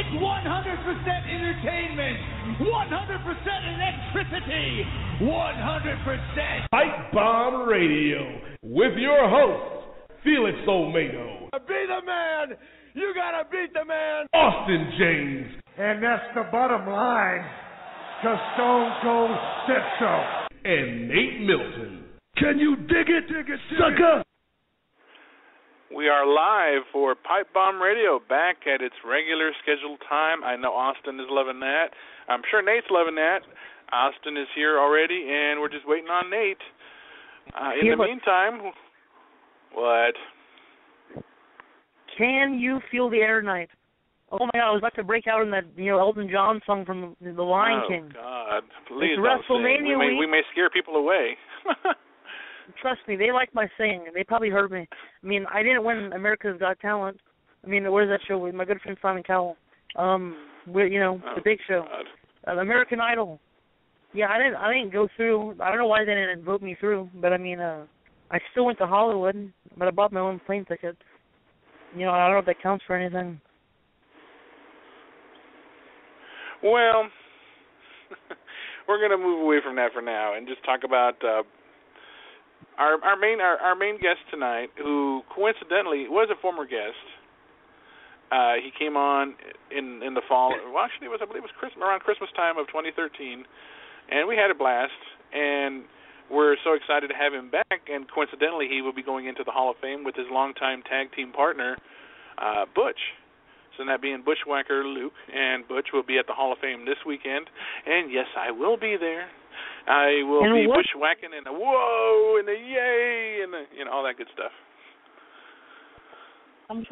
It's 100% entertainment, 100% electricity, 100% Pipebomb Radio with your host, Felix Olmedo. Be the man. You gotta beat the man. Austin James. And that's the bottom line, because Stone Cold said so. And Nate Milton. Can you dig it, sucker? We are live for Pipebomb Radio, back at its regular scheduled time. I know Austin is loving that. I'm sure Nate's loving that. Austin is here already, and we're just waiting on Nate. In the meantime, what? Can you feel the air tonight? Oh my God, I was about to break out in that Elton John song from The Lion King. Oh God, please it's don't WrestleMania sing. We may scare people away. Trust me, they like my singing. They probably heard me. I mean, I didn't win America's Got Talent. I mean, where's that show with my good friend Simon Cowell? The Big Show, American Idol. Yeah, I didn't go through. I don't know why they didn't vote me through, but I mean, I still went to Hollywood, but I bought my own plane ticket. I don't know if that counts for anything. Well, we're going to move away from that for now and just talk about our main guest tonight, who coincidentally was a former guest. He came on in the fall. Well, actually, I believe it was around Christmas time of 2013, and we had a blast. And we're so excited to have him back. And coincidentally, he will be going into the Hall of Fame with his longtime tag team partner, Butch. So that being Bushwhacker Luke, and Butch will be at the Hall of Fame this weekend. And yes, I will be there. I will be bushwhacking and a whoa and a yay and all that good stuff. I'm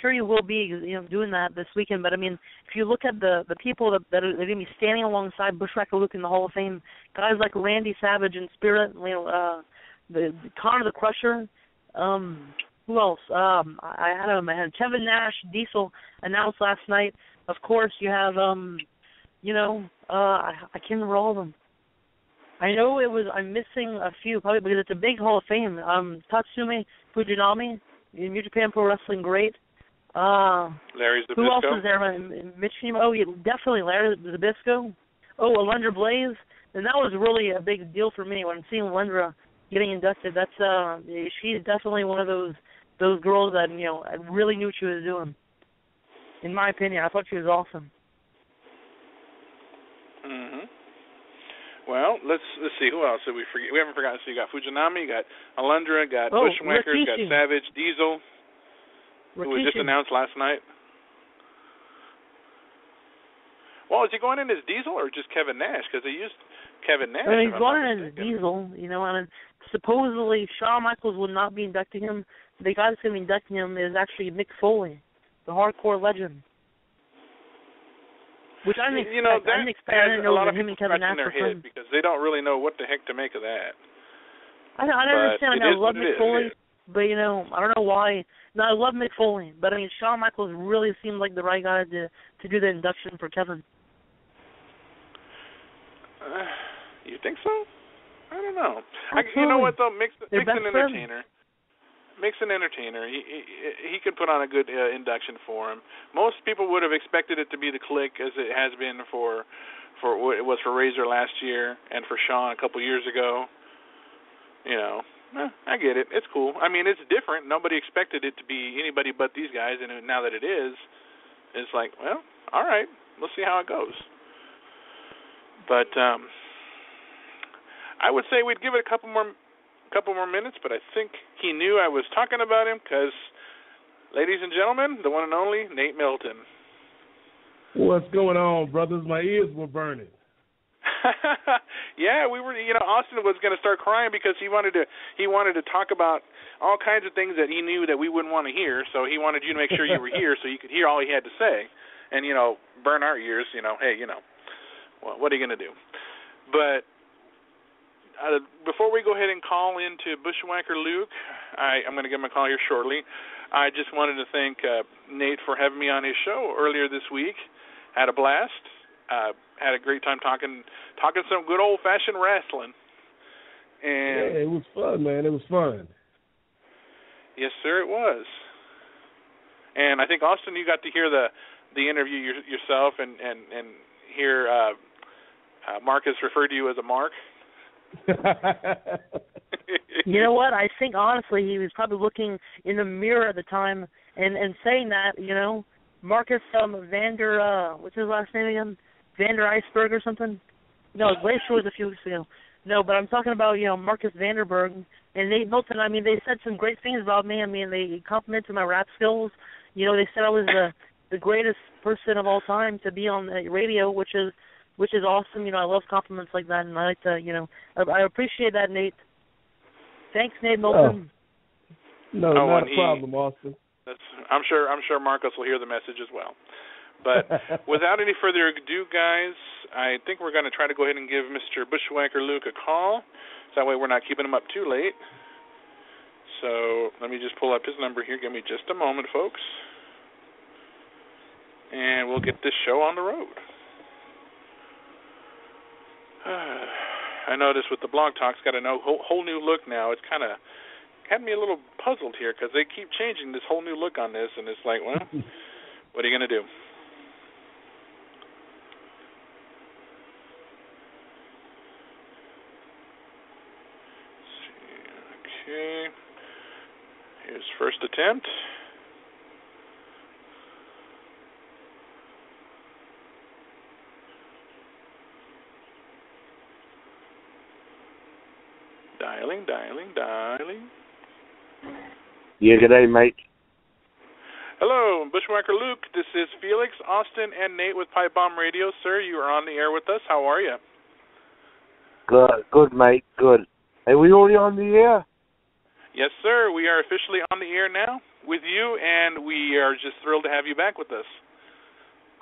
sure you will be doing that this weekend. But I mean, if you look at the people that are going to be standing alongside Bushwhacker Luke in the Hall of Fame, guys like Randy Savage and Spirit, the Connor the Crusher. Who else? I had Kevin Nash, Diesel announced last night. Of course, you have I can't remember all of them. I know I'm missing a few, probably because it's a big Hall of Fame. Tatsumi Fujinami, New Japan Pro Wrestling great. Larry Zbyszko. Who else is there? Mitch, yeah, definitely Larry Zbyszko. Oh, Alundra Blaze. And that was really a big deal for me when seeing Alundra getting inducted. That's she's definitely one of those girls that I really knew what she was doing. In my opinion, I thought she was awesome. Mhm. Well, let's see who else did we forget. We haven't forgotten. So you got Fujinami, you got Alundra, got Bushwhacker, you got Savage, Diesel, who was just announced last night. Well, is he going in as Diesel or just Kevin Nash? Because they used Kevin Nash. He's going in as Diesel, and supposedly Shawn Michaels would not be inducting him. The guy that's going to be inducting him is actually Mick Foley, the hardcore legend. Which I didn't expect. I didn't expect. I didn't know that him and Kevin Nash were friends. Because they don't really know what the heck to make of that. I understand. I love Mick Foley, but I don't know why. No, I love Mick Foley, but I mean Shawn Michaels really seemed like the right guy to do the induction for Kevin. You think so? I don't know. You know what though? Mick's an entertainer. Mick's an entertainer. He could put on a good induction for him. Most people would have expected it to be the Clique, as it has been for what it was for Razor last year and for Shawn a couple years ago. I get it. It's cool. I mean, it's different. Nobody expected it to be anybody but these guys, and now that it is, it's like, well, all right, let's see how it goes. But I would say we'd give it a couple more minutes, but I think he knew I was talking about him because, ladies and gentlemen, the one and only Nate Milton. What's going on, brothers? My ears were burning. Yeah, we were. Austin was going to start crying because he wanted to talk about all kinds of things that he knew that we wouldn't want to hear. So he wanted you to make sure you were here so you could hear all he had to say, and burn our ears. Hey, well, what are you going to do? But before we go ahead and call into Bushwhacker Luke, I'm going to give him a call here shortly. I just wanted to thank Nate for having me on his show earlier this week. Had a blast. Had a great time talking some good old-fashioned wrestling. And yeah, it was fun, man. It was fun. Yes, sir, it was. And I think, Austin, you got to hear the the interview yourself and hear Marcus refer to you as a Mark? You know what? I think honestly he was probably looking in the mirror at the time and saying that, you know, Marcus Vander, what's his last name again? Vander Iceberg or something? No, Glacier was a few weeks ago. No, but I'm talking about, you know, Marcus Vanderberg and Nate Milton. I mean, they said some great things about me. I mean, they complimented my rap skills. You know, they said I was the greatest person of all time to be on the radio, which is awesome. You know, I love compliments like that, and I like to, you know, I appreciate that, Nate. Thanks, Nate Milton. No, not a problem, Austin. I'm sure Marcos will hear the message as well. But without any further ado, guys, I think we're going to try to go ahead and give Mr. Bushwhacker Luke a call, so that way we're not keeping him up too late. So let me just pull up his number here. Give me just a moment, folks. And we'll get this show on the road. I noticed with the Blog Talk's got a whole new look now. It's kind of had me a little puzzled here because they keep changing this whole new look on this, and it's like, well, what are you going to do? Okay. Here's first attempt. Dialing. Yeah, good day, mate. Hello, Bushwhacker Luke. This is Felix, Austin, and Nate with Pipebomb Radio. Sir, you are on the air with us. How are you? Good, mate, good. Are we already on the air? Yes, sir. We are officially on the air now with you, and we are just thrilled to have you back with us.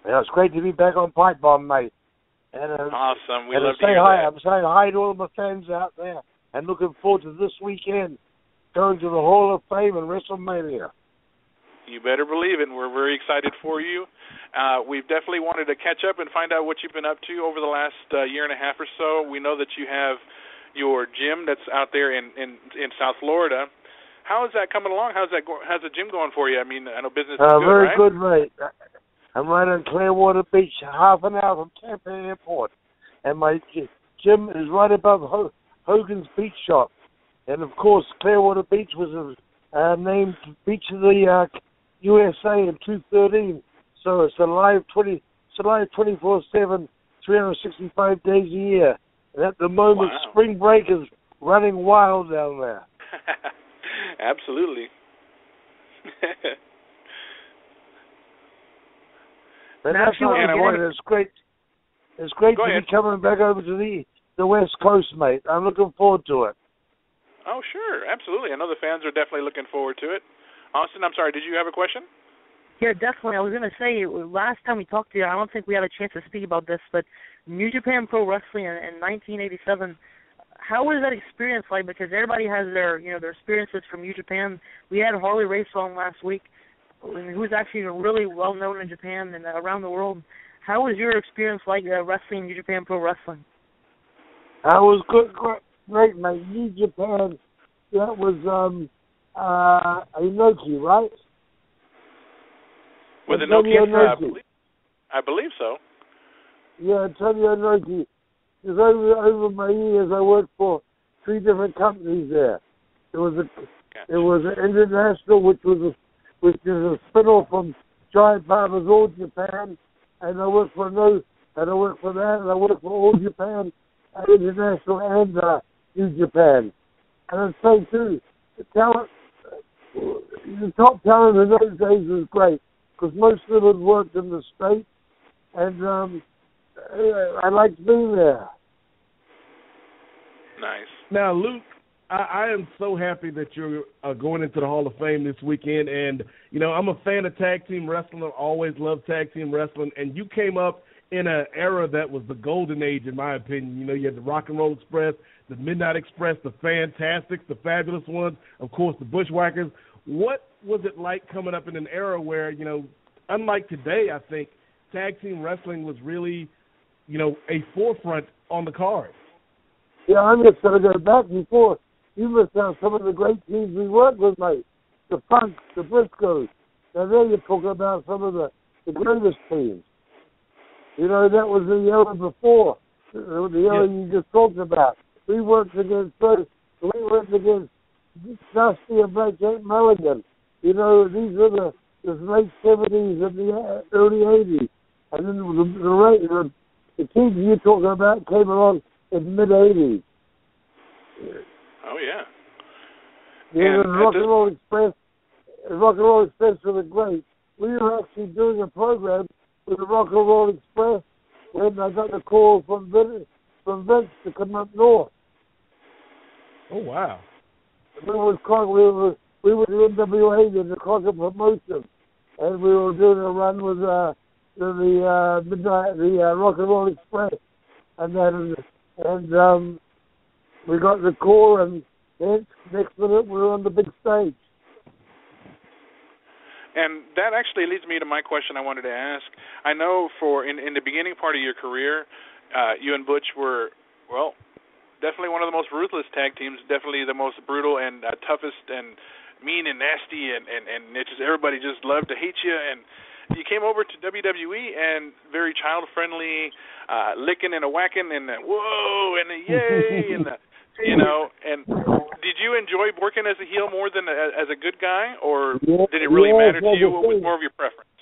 Yeah, it's great to be back on Pipebomb, mate. And, awesome. We love to hear that. I'm saying hi to all of my fans out there, and looking forward to this weekend going to the Hall of Fame and WrestleMania. You better believe it, and we're very excited for you. We've definitely wanted to catch up and find out what you've been up to over the last year and a half or so. We know that you have your gym that's out there in South Florida. How is that coming along? How's the gym going for you? I mean, I know business is good, very right? Very good, mate. I'm right on Clearwater Beach, half an hour from Tampa Airport. And my gym is right above Hogan's Beach Shop. And, of course, Clearwater Beach was named Beach of the USA in 2013. So it's alive 24/7, 365 days a year. And at the moment, wow. Spring break is running wild down there. Absolutely. But that's not the point. It's great. It's great to be coming back over to the West Coast, mate. I'm looking forward to it. Oh, sure. Absolutely. I know the fans are definitely looking forward to it. Austin, I'm sorry. Did you have a question? Yeah, definitely. I was going to say, last time we talked to you, I don't think we had a chance to speak about this, but New Japan Pro Wrestling in 1987, how was that experience like? Because everybody has their experiences from New Japan. We had Harley Race on last week, who's actually really well known in Japan and around the world. How was your experience like wrestling in New Japan Pro Wrestling? I was good, great, mate. New Japan, that was Inoki, right? With Inoki, I believe so. Yeah, Antonio Inoki. Because over my years, I worked for 3 different companies there. It was an International, which is a spin-off from Giant Barbers All Japan, and I worked for that, and I worked for All Japan, International, and New Japan. And I'd say too, the top talent in those days was great, because most of them had worked in the States, and I liked being there. Nice. Now, Luke, I am so happy that you're going into the Hall of Fame this weekend, and, I'm a fan of tag team wrestling. I've always loved tag team wrestling, and you came up in an era that was the golden age, in my opinion. You had the Rock and Roll Express, the Midnight Express, the Fantastics, the Fabulous Ones, of course, the Bushwhackers. What was it like coming up in an era where, unlike today, I think, tag team wrestling was really, a forefront on the card? Yeah, I'm just going to go back before. You missed out some of the great teams we worked with, mate. The Punks, the Briscoes. Now, there you're talking about some of the the greatest teams. You know, that was the era before, the era you just talked about. We worked against Dusty and Black Jack Mulligan. You know, these were the late 70s and the early 80s. And then the teams you're talking about came along in the mid-80s. Oh, yeah. Yeah, and Rock and Roll Express were the great. We were actually doing a program with the Rock and Roll Express when I got the call from Vince to come up north. Oh, wow. We were the NWA in the Crockett Promotion, and we were doing a run with the Rock and Roll Express, and we got the call, and then next minute we were on the big stage. And that actually leads me to my question I wanted to ask. I know in the beginning part of your career, you and Butch were, well, definitely one of the most ruthless tag teams, definitely the most brutal and toughest and mean and nasty, and it just everybody just loved to hate you. And you came over to WWE and very child-friendly, licking and a whacking and a whoa and a yay and the, you know. And did you enjoy working as a heel more than as a good guy, or did it really matter to you? What was more of your preference?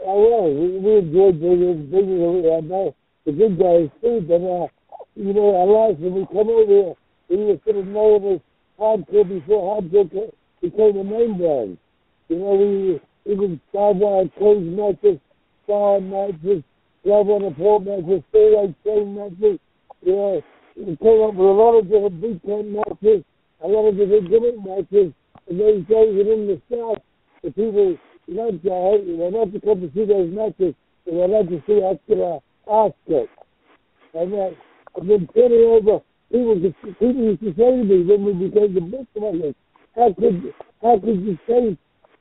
Oh, yeah, we enjoyed being the good guys too, but you know, our lives when we come over here, we were sort of known as hardcore before hardcore became a name brand. You know, we would carve out cage matches, star matches, glove on a pole matches, stay chain matches. You know, we came up with a lot of different boot camp matches, a lot of different gimmick matches, and those days in the South, the people loved they not to come to see those matches, they would love to see us get our ass kicked. And then turning over, people used to say to me when we became the bookmakers, how could you say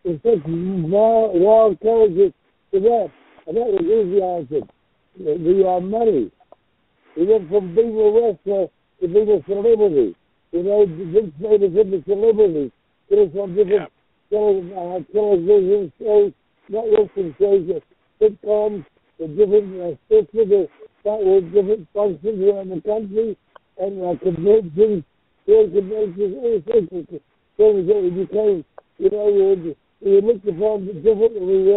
in such wild characters to that? And that was easy answer. The money. We went from being a wrestler to being a celebrity. You know, Vince made us into celebrities. It was on different television shows, not wrestling shows, sitcoms, the different skits that were different functions around the country, and conventions, all sorts of things that we became. You know, we looked upon differently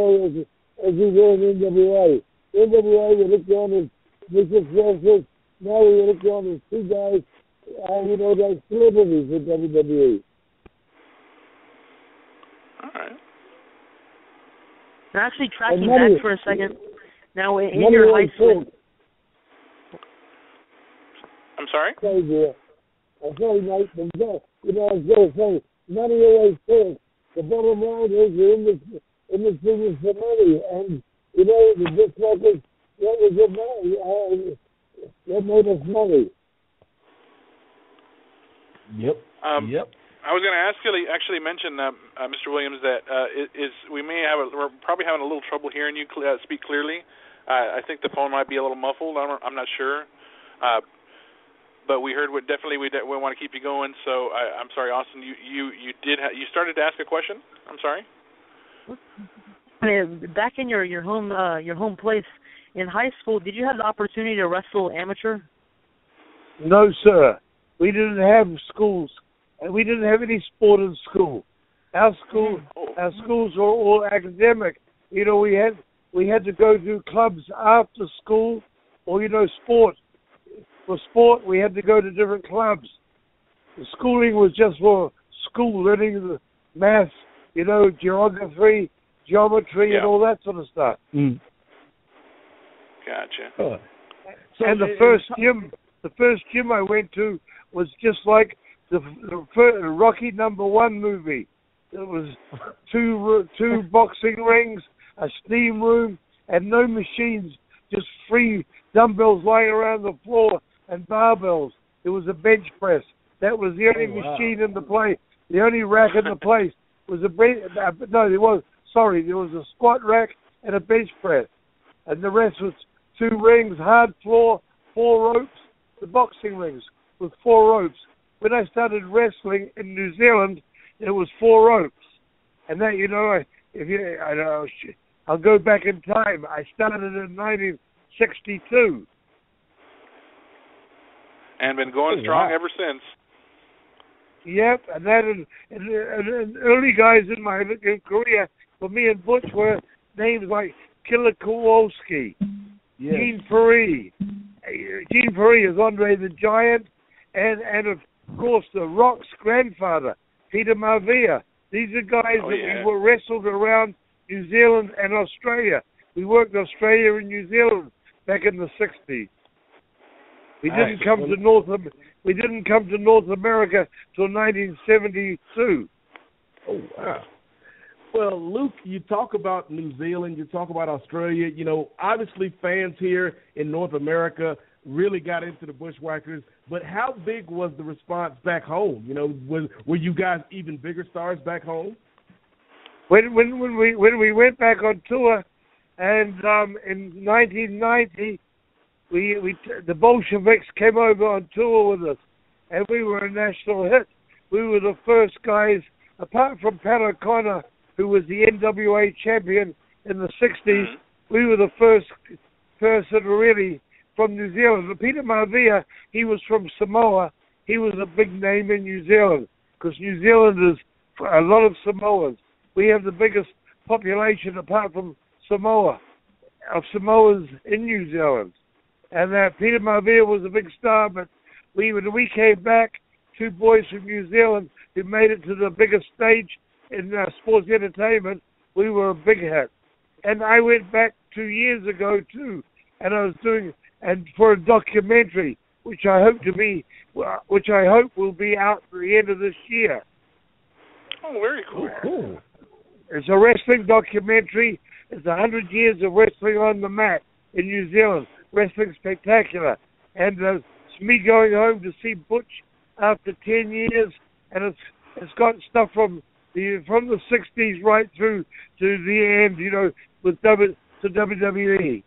as we were in NWA. NWA, we looked on as vicious wrestlers. Now we look on as two guys, you know, like celebrities in WWE. All right. Now, actually tracking back for a second. Now, in your high school. I'm sorry? I'm sorry, Mike, but you know, I was going to say, money always talks. The bottom line is you're in this business for money, and you know, the bookmakers, that was your money. That made us money. Yep. I was going to ask you, actually mention, Mr. Williams, that we're probably having a little trouble hearing you speak clearly. I think the phone might be a little muffled. I'm not sure. But we heard we want to keep you going. So I'm sorry, Austin. You started to ask a question. I'm sorry. Back in your home place in high school, did you have the opportunity to wrestle amateur? No, sir. We didn't have schools, and we didn't have any sport in school. Our schools were all academic. You know, we had to go to clubs after school, or you know, sport. For sport, we had to go to different clubs. The schooling was just for school, learning the maths, you know, geography, geometry, and all that sort of stuff. Mm. Gotcha. And the first gym I went to was just like the Rocky #1 movie. It was two boxing rings, a steam room, and no machines, just free dumbbells lying around the floor and barbells. It was a bench press. That was the only machine in the place. The only rack in the place was there was a squat rack and a bench press. And the rest was 2 rings, hard floor, 4 ropes, the boxing rings with 4 ropes. When I started wrestling in New Zealand, it was 4 ropes. And that, you know, I'll go back in time. I started in 1962. And been going strong ever since. Yep, and that and early guys in my career for me and Butch were names like Killer Kowalski, Gene Ferry. Gene Ferry is Andre the Giant, and of course the Rock's grandfather, Peter Maivia. These are guys that we were wrestled around New Zealand and Australia. We worked Australia and New Zealand back in the 60s. We didn't come to North America till 1972. Oh wow! Well, Luke, you talk about New Zealand, you talk about Australia. You know, obviously fans here in North America really got into the Bushwhackers. But how big was the response back home? You know, were you guys even bigger stars back home? When we went back on tour, and in 1990. The Bolsheviks came over on tour with us, and we were a national hit. We were the first guys, apart from Pat O'Connor, who was the NWA champion in the 60s, we were the first person really from New Zealand. But Peter Maivia, he was from Samoa. He was a big name in New Zealand, because New Zealand is a lot of Samoans. We have the biggest population, apart from Samoa, of Samoans in New Zealand. And Peter Maivia was a big star, but when we came back, two boys from New Zealand who made it to the biggest stage in sports entertainment, we were a big hit. And I went back 2 years ago too, and I was doing for a documentary, which I hope will be out at the end of this year. Oh, very cool. It's a wrestling documentary. It's 100 years of wrestling on the mat in New Zealand. Wrestling Spectacular, and it's me going home to see Butch after 10 years, and it's got stuff from the 60s right through to the end, you know, with WWE.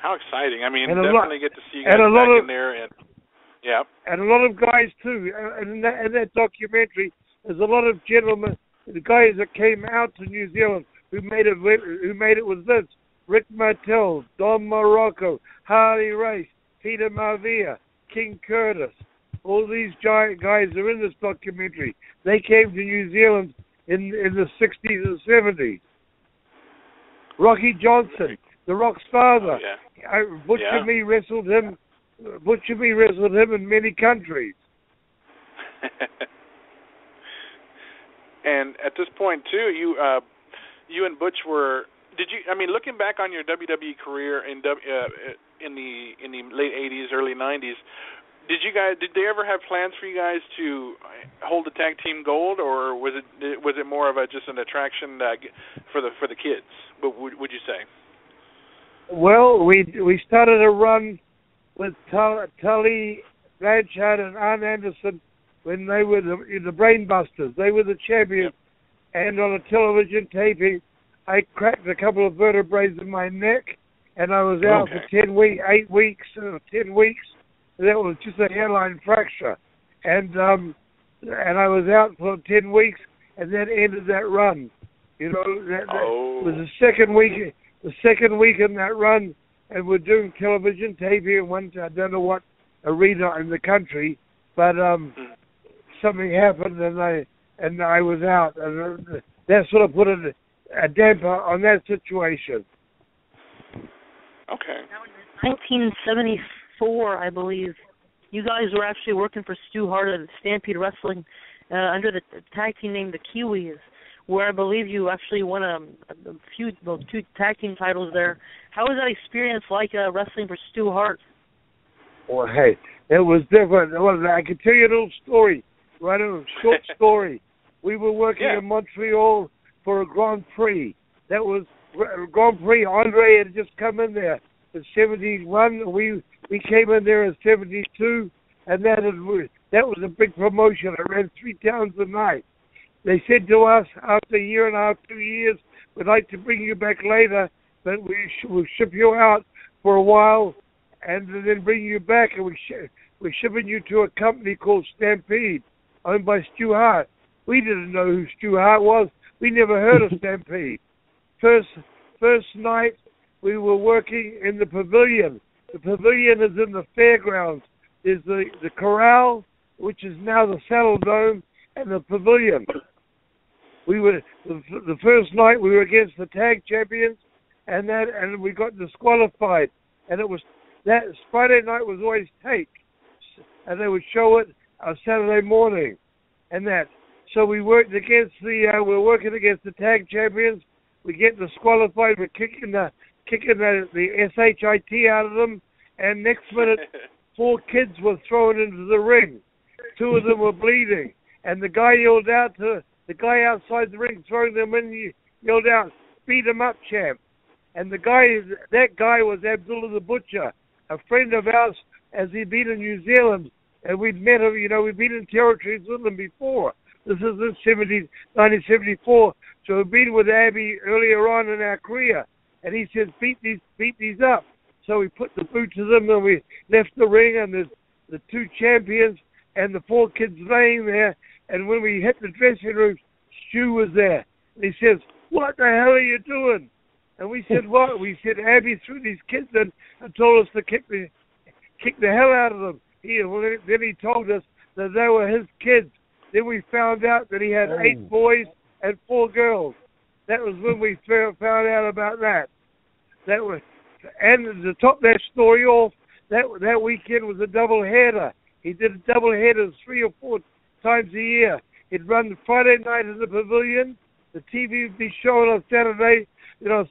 How exciting! I mean, definitely get to see you guys back in there, and and a lot of guys too. And in that documentary, there's a lot of gentlemen, the guys that came out to New Zealand who made it with Vince. Rick Martel, Don Morocco, Harley Race, Peter Maivia, King Curtis. All these giant guys are in this documentary. They came to New Zealand in the 60s and 70s. Rocky Johnson, The Rock's father. Butch and me wrestled him. Butch and me wrestled him in many countries. And at this point too, you and Butch were. Did you? I mean, looking back on your WWE career in the late '80s, early '90s, did they ever have plans for you guys to hold the tag team gold, or was it more of just an attraction for the kids? But would you say? Well, we started a run with Tully Blanchard and Arn Anderson when they were the Brainbusters. They were the champions, and on a television taping, I cracked a couple of vertebrae in my neck, and I was out for 10 weeks. That was just a hairline fracture, and I was out for 10 weeks, and that ended that run. You know, that was the second week. The second week in that run, and we're doing television taping in one. I don't know what arena in the country, but something happened, and I was out, and that sort of put a damper on that situation. Okay. 1974, I believe. You guys were actually working for Stu Hart at Stampede Wrestling under the tag team named the Kiwis, where I believe you actually won two tag team titles there. How was that experience like wrestling for Stu Hart? Well, hey, it was different. I can tell you a little story, right? A short story. We were working in Montreal for a Grand Prix. That was Grand Prix. Andre had just come in there in 71. We came in there in 72, and that was a big promotion. I ran 3 towns a night. They said to us after a year and a half, 2 years, we'd like to bring you back later, but we'll ship you out for a while and then bring you back, and we're shipping you to a company called Stampede, owned by Stu Hart. We didn't know who Stu Hart was. We never heard of Stampede. first night we were working in the pavilion. The pavilion is in the fairgrounds. There's the corral, which is now the Saddle Dome, and the pavilion. We were the first night we were against the tag champions, and we got disqualified. And it was that Friday night was always taped, and they would show it Saturday morning, and that. So we worked against we're working against the tag champions. We get disqualified. We're kicking the SHIT out of them, and next minute 4 kids were thrown into the ring. 2 of them were bleeding, and the guy yelled out to the guy outside the ring throwing them in, yelled out, "Beat him up, champ." And that guy was Abdullah the Butcher, a friend of ours, as he'd been in New Zealand, and we'd met him, we'd been in territories with him before. This is in 1974, so we'd been with Abby earlier on in our career, and he said, beat these up. So we put the boot to them, and we left the ring, and there's the 2 champions and the 4 kids laying there, and when we hit the dressing room, Stu was there, and he says, "What the hell are you doing?" And we said, "What?" We said, "Abby threw these kids in and told us to kick the hell out of them." Then he told us that they were his kids. Then we found out that he had 8 boys and 4 girls. That was when we found out about that. And to top that story off, that weekend was a double header. He did double headers 3 or 4 times a year. He'd run Friday night in the pavilion. The TV would be showing on Saturday.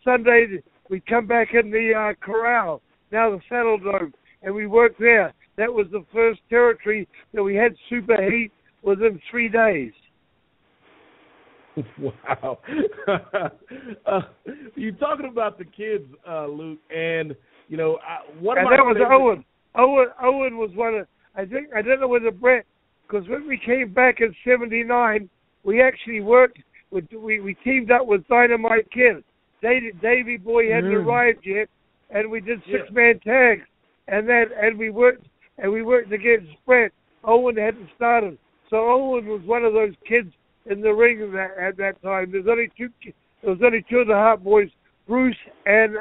Sunday we'd come back in the corral, now the Saddle Dome, and we worked there. That was the first territory that we had superheat within 3 days. Wow. You're talking about the kids, Luke, and one of my that was Owen. Owen was one of, I don't know whether Brett, because when we came back in '79, we actually worked with, we teamed up with Dynamite Kid. Davey Boy hadn't arrived yet, and we did 6-man tags, and we worked against Brett. Owen hadn't started, so Owen was one of those kids in the ring at that time. There was only 2 of the Hart boys, Bruce and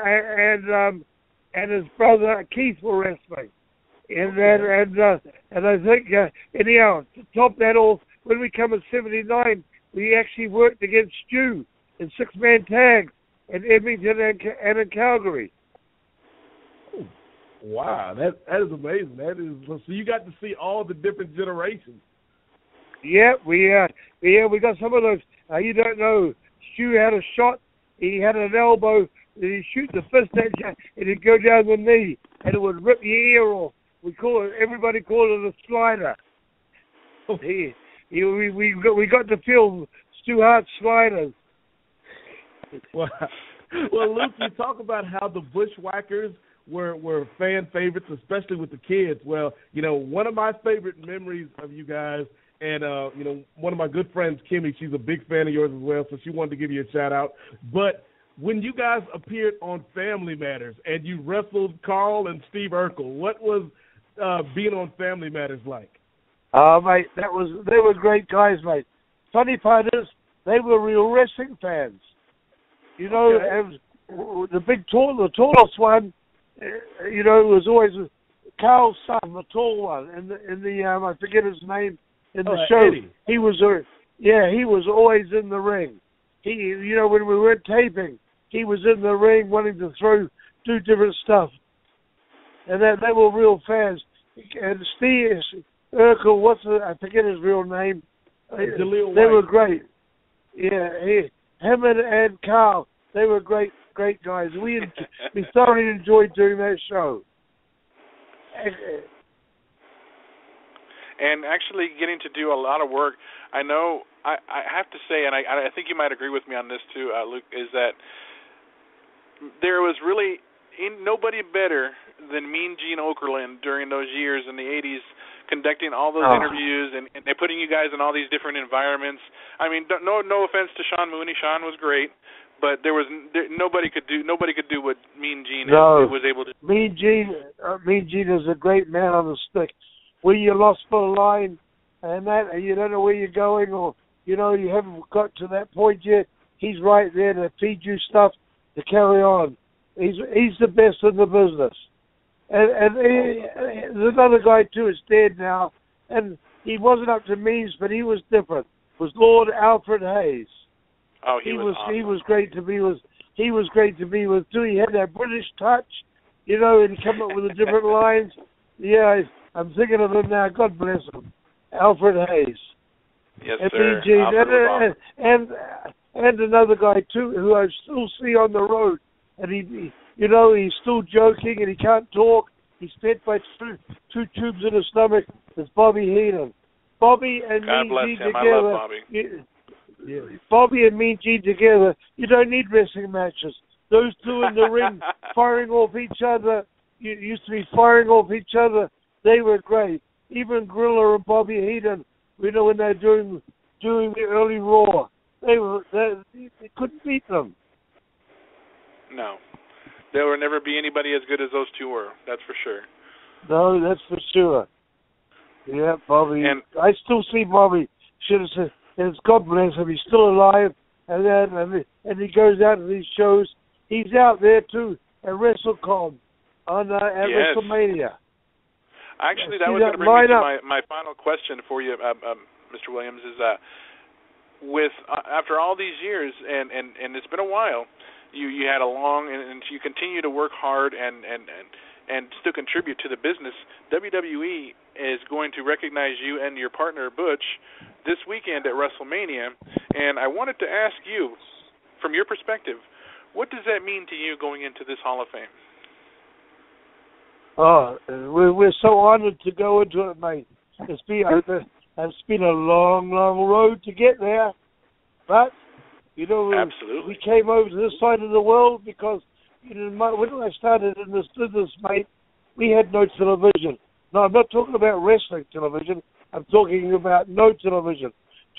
his brother Keith were wrestling, and I think anyhow to top that all, when we come in '79, we actually worked against Stu in 6-man tags in Edmonton and in Calgary. Wow, that is amazing. So you got to see all the different generations. Yeah, we got some of those. You don't know, Stu had a shot. He had an elbow. He'd shoot the fist at you, and it'd go down the knee, and it would rip your ear off. Everybody called it a slider. We got to feel Stu Hart's sliders. Well, Luke, you talk about how the Bushwhackers were fan favorites, especially with the kids. Well, one of my favorite memories of you guys, and one of my good friends, Kimmy, she's a big fan of yours as well, so she wanted to give you a shout out. But when you guys appeared on Family Matters and you wrestled Carl and Steve Urkel, what was being on Family Matters like? Mate, they were great guys, mate. Funny part is, they were real wrestling fans. Okay. The tallest one, was always Carl's son, the tall one, in the I forget his name in the show. Eddie. He was always in the ring. When we were taping, he was in the ring wanting to do different stuff, and they were real fans. And Steve Urkel, I forget his real name. They were great. Yeah, him and Carl, they were great guys. We thoroughly enjoyed doing that show. And actually getting to do a lot of work. I know, I have to say, and I think you might agree with me on this too, Luke, is that there was really nobody better than Mean Gene Okerlund during those years in the 80s, conducting all those interviews and putting you guys in all these different environments. I mean, no offense to Sean Mooney. Sean was great, but nobody could do what Mean Gene was able to do. Mean Gene is a great man on the stick. When you're lost for a line and you don't know where you're going, or you haven't got to that point yet, he's right there to feed you stuff to carry on. He's the best in the business. And there's another guy too. Is dead now, and he wasn't up to means, but he was different. Was Lord Alfred Hayes. Oh, he was awesome. He was great to be with. He was great to be with too. He had that British touch, you know, and come up with the different lines. Yeah, I'm thinking of him now. God bless him, Alfred Hayes. Yes, sir. And another guy too, who I still see on the road, and he you know, he's still joking and he can't talk. He's fed by two tubes in his stomach. It's Bobby Heenan. Bobby and God Mean bless Gene him. together. I love Bobby. Bobby and Mean Gene together. You don't need wrestling matches. Those two in the ring firing off each other. You used to be firing off each other. They were great. Even Gorilla and Bobby Heenan. You know, when they're doing the early Raw, they couldn't beat them. No. There will never be anybody as good as those two were. That's for sure. No, that's for sure. Yeah, Bobby. And I still see Bobby. Should have said, and God bless him. He's still alive, and he goes out to these shows. He's out there too at WrestleCon at WrestleMania. Actually, that was going to bring me to my final question for you, Mr. Williams. Is with after all these years, and it's been a while. You had a long, and you continue to work hard and still contribute to the business. WWE is going to recognize you and your partner, Butch, this weekend at WrestleMania. And I wanted to ask you, from your perspective, what does that mean to you going into this Hall of Fame? Oh, we're so honored to go into it, mate. It's been a long, long road to get there. But you know, absolutely. We came over to this side of the world because, you know, when I started in this business, mate, we had no television. No, I'm not talking about wrestling television. I'm talking about no television.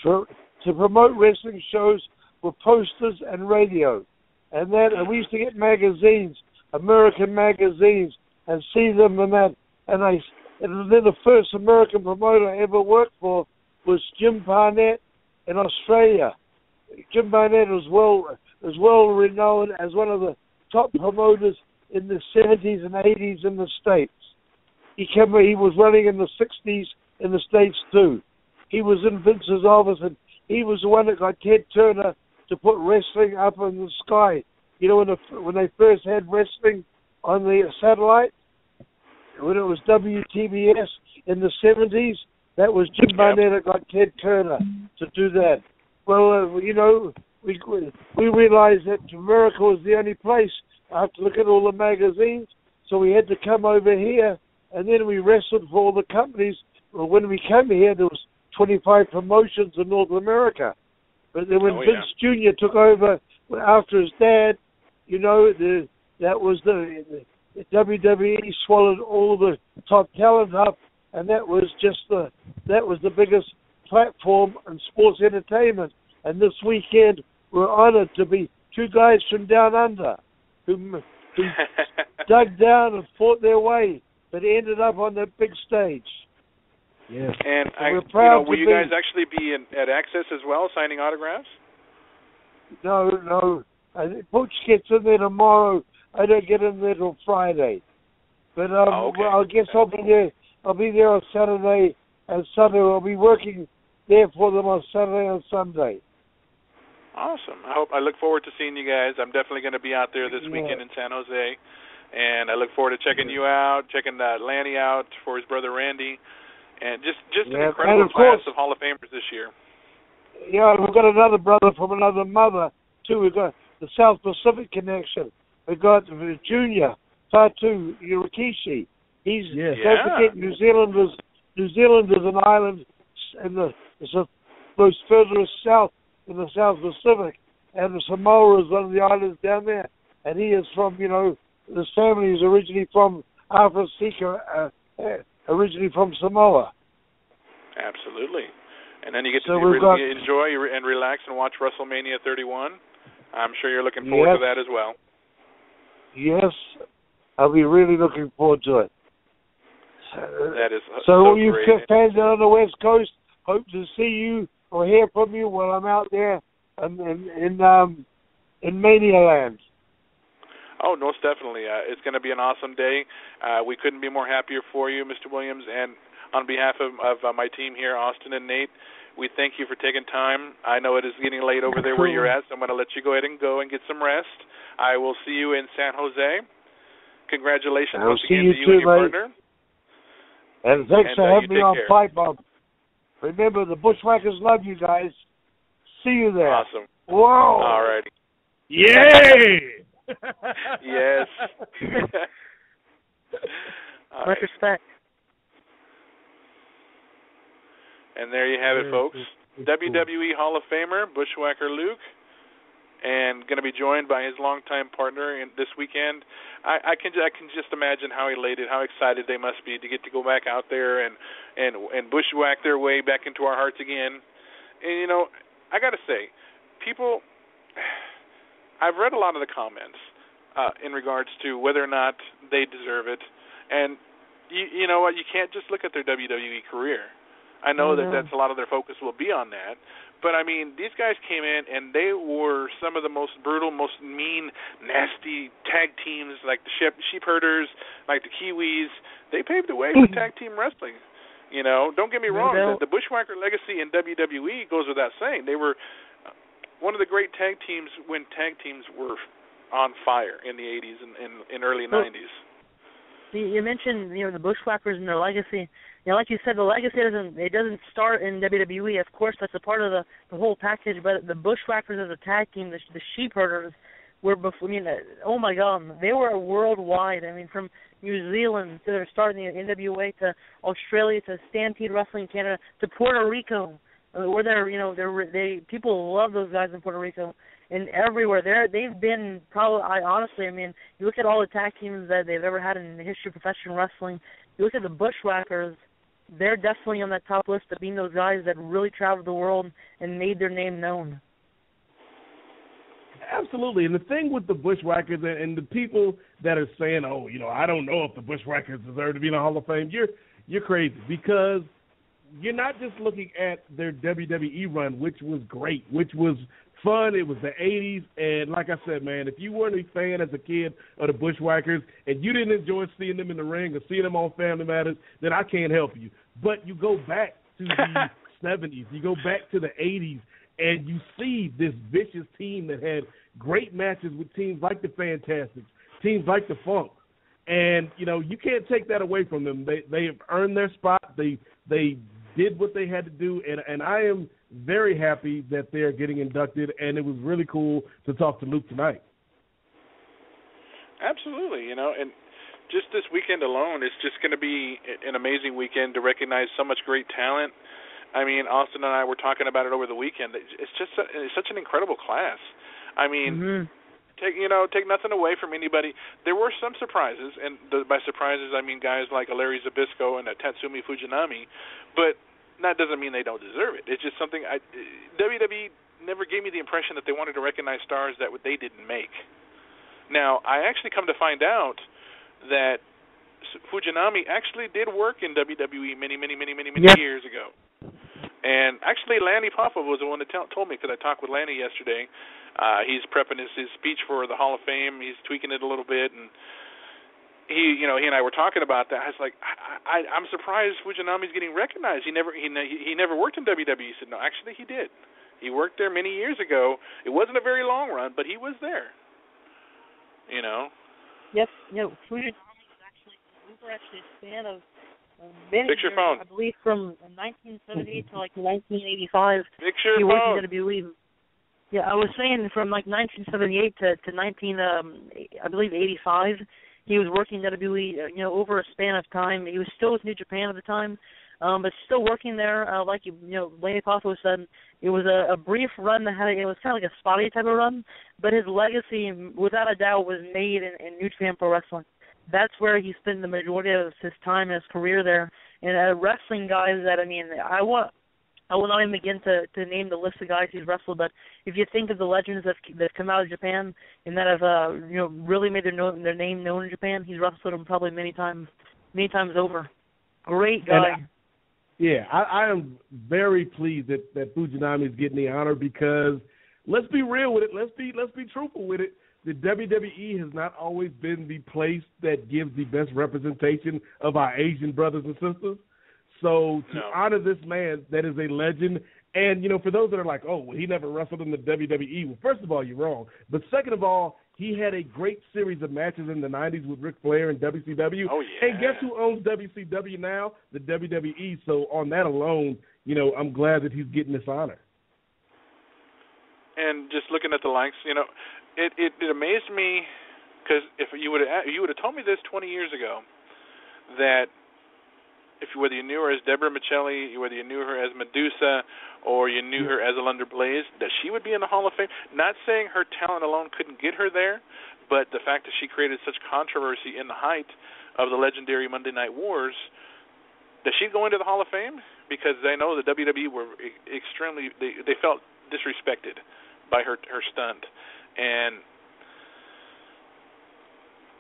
To promote wrestling shows were posters and radio. And we used to get magazines, American magazines, and see them and that. And then the first American promoter I ever worked for was Jim Barnett in Australia. Jim Barnett was well renowned as one of the top promoters in the 70s and 80s in the States. He was running in the 60s in the States too. He was in Vince's office, and he was the one that got Ted Turner to put wrestling up in the sky. You know, when they first had wrestling on the satellite, when it was WTBS in the 70s, that was Jim Barnett that got Ted Turner to do that. Well, you know, we realized that America was the only place after looking at all the magazines, so we had to come over here, and then we wrestled for all the companies. Well, when we came here, there was 25 promotions in North America. But then when Vince Jr. took over after his dad, you know, the WWE swallowed all the top talent up, and that was the biggest platform in sports entertainment. And this weekend, we're honored to be two guys from down under who dug down and fought their way, but ended up on the big stage. Yeah. And we're proud will you guys actually be at Access as well, signing autographs? No. Butch gets in there tomorrow. I don't get in there till Friday. But well, I guess I'll be there. I'll be there on Saturday and Sunday. I'll be working there for them on Saturday and Sunday. Awesome. I look forward to seeing you guys. I'm definitely going to be out there this weekend in San Jose, and I look forward to checking you out, checking Lanny out for his brother Randy, and just an incredible class of Hall of Famers this year. Yeah, we've got another brother from another mother too. We've got the South Pacific connection. We've got Junior Fatu Yurikishi. Don't forget New Zealand is an island in the most furthest south in the South Pacific, and the Samoa is one of the islands down there. And he is from, you know, his family is originally from Africa, originally from Samoa. Absolutely. And then you get to really enjoy and relax and watch WrestleMania 31. I'm sure you're looking forward to that as well. Yes, I'll be really looking forward to it. That is so all you great. fans out on the West Coast, hope to see you or hear from you while I'm out there in Mania Land. Oh, most definitely. It's going to be an awesome day. We couldn't be more happier for you, Mr. Williams. And on behalf of my team here, Austin and Nate, we thank you for taking time. I know it is getting late over there where you're at, so I'm going to let you go ahead and go and get some rest. I will see you in San Jose. Congratulations once again to you and your partner. And thanks for having me on Pipebomb. Remember, the Bushwhackers love you guys. See you there. Awesome. Whoa. All righty. Yay! Yes. Much respect. And there you have it, folks. WWE Hall of Famer, Bushwhacker Luke, and going to be joined by his longtime partner this weekend. I can just imagine how elated, how excited they must be to get to go back out there and bushwhack their way back into our hearts again. And, you know, I got to say, people, I've read a lot of the comments in regards to whether or not they deserve it. And, you know what, you can't just look at their WWE career. I know that's a lot of their focus will be on that. But, I mean, these guys came in, and they were some of the most brutal, most mean, nasty tag teams, like the sheep herders, like the Kiwis. They paved the way for tag team wrestling. You know, don't get me wrong. The Bushwhacker legacy in WWE goes without saying. They were one of the great tag teams when tag teams were on fire in the 80s and early 90s. You mentioned, you know, the Bushwhackers and their legacy. You know, like you said, the legacy doesn't start in WWE. Of course, that's a part of the whole package. But the Bushwhackers as a tag team, the Sheep Herders, were before. I mean, oh my God, they were worldwide. I mean, from New Zealand to their start in the NWA to Australia to Stampede Wrestling Canada to Puerto Rico, where they're, you know, people love those guys in Puerto Rico. And everywhere they've been probably. Honestly, I mean, you look at all the tag teams that they've ever had in the history of professional wrestling. You look at the Bushwhackers; they're definitely on that top list of being those guys that really traveled the world and made their name known. Absolutely, and the thing with the Bushwhackers and the people that are saying, "Oh, you know, I don't know if the Bushwhackers deserve to be in the Hall of Fame," you're crazy, because you're not just looking at their WWE run, which was great, which was fun. It was the 80s, and like I said, man, if you weren't a fan as a kid of the Bushwhackers and you didn't enjoy seeing them in the ring or seeing them on Family Matters, then I can't help you. But you go back to the 70s, you go back to the 80s, and you see this vicious team that had great matches with teams like the Fantastics, teams like the Funk. And, you know, you can't take that away from them. They have earned their spot. They did what they had to do, and I am very happy that they're getting inducted, and it was really cool to talk to Luke tonight. Absolutely, you know, and just this weekend alone is just going to be an amazing weekend to recognize so much great talent. I mean, Austin and I were talking about it over the weekend. It's just it's such an incredible class. I mean, take nothing away from anybody. There were some surprises, and by surprises I mean guys like Larry Zbyszko and Tatsumi Fujinami, but that doesn't mean they don't deserve it. It's just something WWE never gave me the impression that they wanted to recognize stars that they didn't make. Now, I actually come to find out that Fujinami actually did work in WWE many years ago. And actually, Lanny Poffo was the one that told me, because I talked with Lanny yesterday. He's prepping his speech for the Hall of Fame. He's tweaking it a little bit, and he and I were talking about that. I was like, I'm surprised Fujinami's getting recognized. He never worked in WWE. He said, no, actually he did. He worked there many years ago. It wasn't a very long run, but he was there. You know. Yes. You know, Fujinami we were actually a fan of many Fix your years, phone. I believe from 1978 to like 1985. Fix your he phone. worked in WWE. Yeah, I was saying from like 1978 to 19, I believe 85. He was working at WWE, over a span of time. He was still with New Japan at the time, but still working there. Like Lanny Poffo said, it was a brief run that it was kind of like a spotty type of run, but his legacy, without a doubt, was made in New Japan Pro Wrestling. That's where he spent the majority of his time and his career there. And wrestling guys that I will not even begin to name the list of guys he's wrestled, but if you think of the legends that come out of Japan and that have really made their name known in Japan, he's wrestled them probably many times over. Great guy. I am very pleased that Fujinami is getting the honor, because let's be real with it. Let's be truthful with it. The WWE has not always been the place that gives the best representation of our Asian brothers and sisters. So to honor this man that is a legend, and, for those that are like, oh, well, he never wrestled in the WWE, well, first of all, you're wrong. But second of all, he had a great series of matches in the 90s with Ric Flair and WCW. Oh, yeah. And guess who owns WCW now? The WWE. So on that alone, I'm glad that he's getting this honor. And just looking at the likes, it amazed me, because if you would have told me this 20 years ago, that whether you knew her as Deborah Michelli, whether you knew her as Medusa, or you knew her as Alundra Blaze, that she would be in the Hall of Fame. Not saying her talent alone couldn't get her there, but the fact that she created such controversy in the height of the legendary Monday Night Wars, that she'd go into the Hall of Fame, because they know the WWE were extremely, they felt disrespected by her stunt. And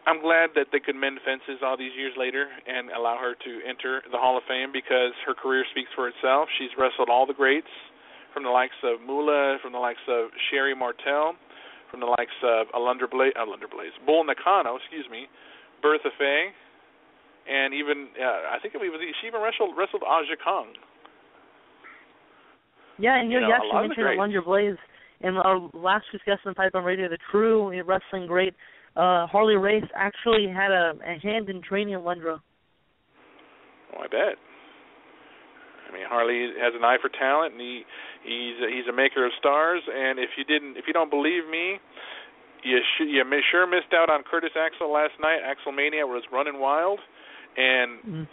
I'm glad that they could mend fences all these years later and allow her to enter the Hall of Fame, because her career speaks for itself. She's wrestled all the greats, from the likes of Moolah, from the likes of Sherry Martel, from the likes of Alundra Blaze, Bull Nakano, Bertha Faye, and even I think she even wrestled Aja Kong. Yeah, and you actually mentioned Alundra Blaze. In our last discussion on Pipebomb Radio, the true wrestling great Harley Race actually had a hand in training Alundra. Oh, I bet. I mean, Harley has an eye for talent, and he's a maker of stars. And if you don't believe me, you sure missed out on Curtis Axel last night. Axelmania was running wild, and.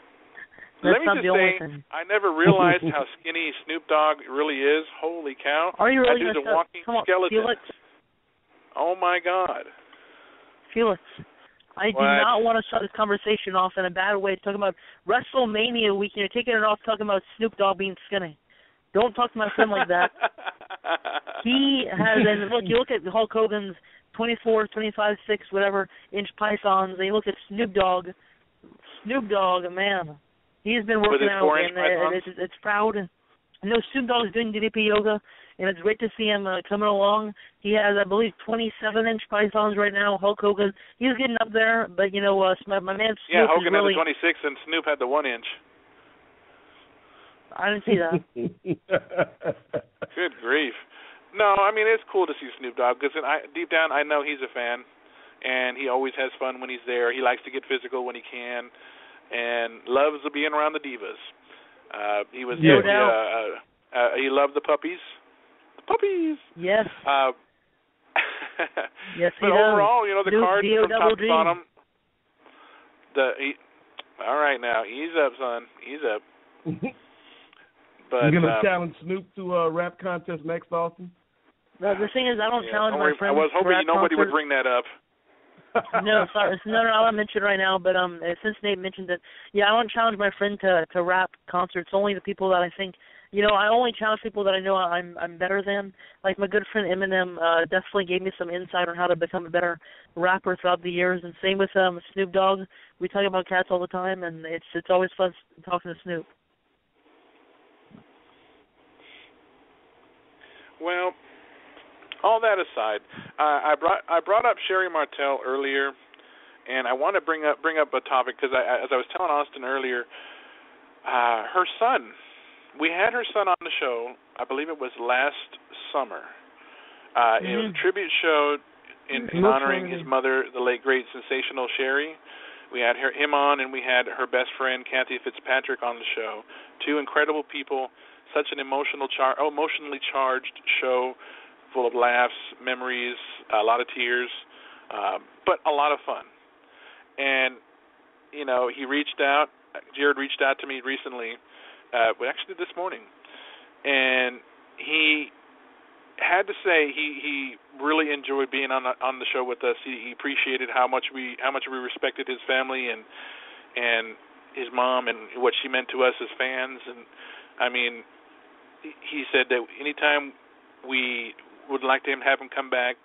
Let me just say, I never realized how skinny Snoop Dogg really is. Holy cow. Are you really? That dude's a walking skeleton. Felix. Oh, my God. Felix, I do not want to start this conversation off in a bad way, talking about WrestleMania week, and you're taking it off talking about Snoop Dogg being skinny. Don't talk to my friend like that. He has, and look, you look at Hulk Hogan's 24, 25, 6, whatever, inch pythons, and you look at Snoop Dogg, man. He's been working out, and it's proud. Snoop Dogg is doing DDP yoga, and it's great to see him coming along. He has, I believe, 27-inch pythons right now. Hulk Hogan, he's getting up there, but, my man Snoop yeah, Hogan really, had the 26, and Snoop had the 1-inch. I didn't see that. Good grief. No, I mean, it's cool to see Snoop Dogg, because deep down I know he's a fan, and he always has fun when he's there. He likes to get physical when he can, and loves being around the divas. He was he loved the puppies. The puppies. Yes. Yes, he but does. overall, the card from top to bottom. All right, now ease up, son. Ease up. But you're gonna challenge Snoop to a rap contest next, Austin? No, the thing is, I don't challenge my friends. I was hoping nobody would bring that up. No, sorry. No, I'll mention it right now. But since Nate mentioned it, I don't challenge my friend to rap concerts. Only the people that I think, I only challenge people that I know I'm better than. Like my good friend Eminem definitely gave me some insight on how to become a better rapper throughout the years. And same with Snoop Dogg. We talk about cats all the time, and it's always fun talking to Snoop. Well, all that aside, I brought up Sherry Martel earlier, and I want to bring up a topic because as I was telling Austin earlier, her son. We had her son on the show. I believe it was last summer. It was a tribute show in honoring his mother, the late great sensational Sherry. We had him on, and we had her best friend Kathy Fitzpatrick on the show. Two incredible people. Such an emotionally charged show, full of laughs, memories, a lot of tears, but a lot of fun. And he reached out. Jared reached out to me recently, actually this morning, and he had to say he really enjoyed being on the show with us. He appreciated how much we respected his family and his mom and what she meant to us as fans. And I mean, he said that anytime we would like to have him come back,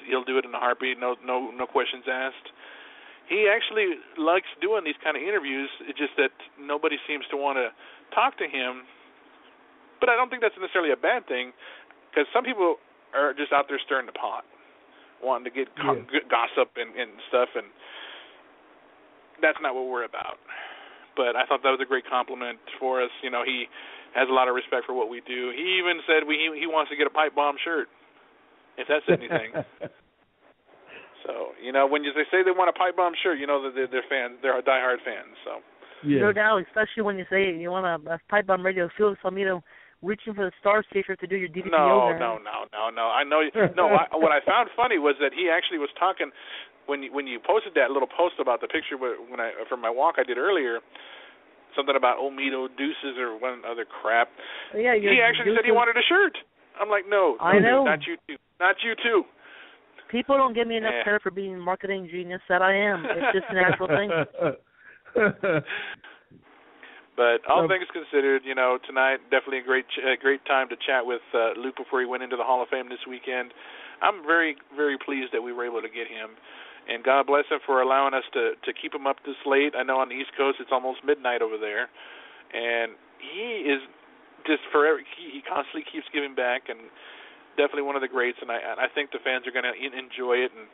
he'll do it in a heartbeat, no questions asked. He actually likes doing these kind of interviews. It's just that nobody seems to want to talk to him. But I don't think that's necessarily a bad thing, because some people are just out there stirring the pot, wanting to get gossip and stuff, and that's not what we're about. But I thought that was a great compliment for us. You know, he has a lot of respect for what we do. He even said he wants to get a Pipebomb shirt, if that's anything. So, you know, when they say they want a Pipebomb shirt, you know that they're fans. They're diehard fans. So, no doubt, especially when you say you want a Pipebomb Radio. Felix Almeida reaching for the Star T-shirt to do your DDPO there. No. I know. What I found funny was that he actually was talking when you posted that little post about the picture from my walk I did earlier. Something about Olmedo Deuces or one other crap. Yeah, he actually said he wanted a shirt. I'm like, no, I know. Not you too. People don't give me enough credit for being a marketing genius that I am. It's just a natural thing. But all things considered, you know, tonight definitely a great time to chat with Luke before he went into the Hall of Fame this weekend. I'm very, very pleased that we were able to get him. And God bless him for allowing us to keep him up this late. I know on the East Coast it's almost midnight over there. And he is just forever. He constantly keeps giving back, and definitely one of the greats. And I think the fans are going to enjoy it. And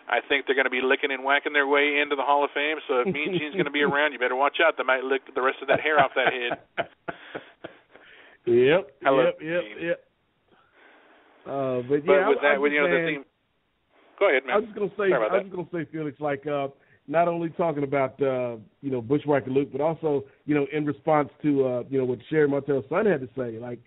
I think they're going to be licking and whacking their way into the Hall of Fame. So if Mean Gene's going to be around, you better watch out. They might lick the rest of that hair off that head. Yep. But with that, the theme. Go ahead, man. I was just gonna say, Felix, like not only talking about Bushwhacker Luke, but also in response to what Sherry Martell's son had to say. Like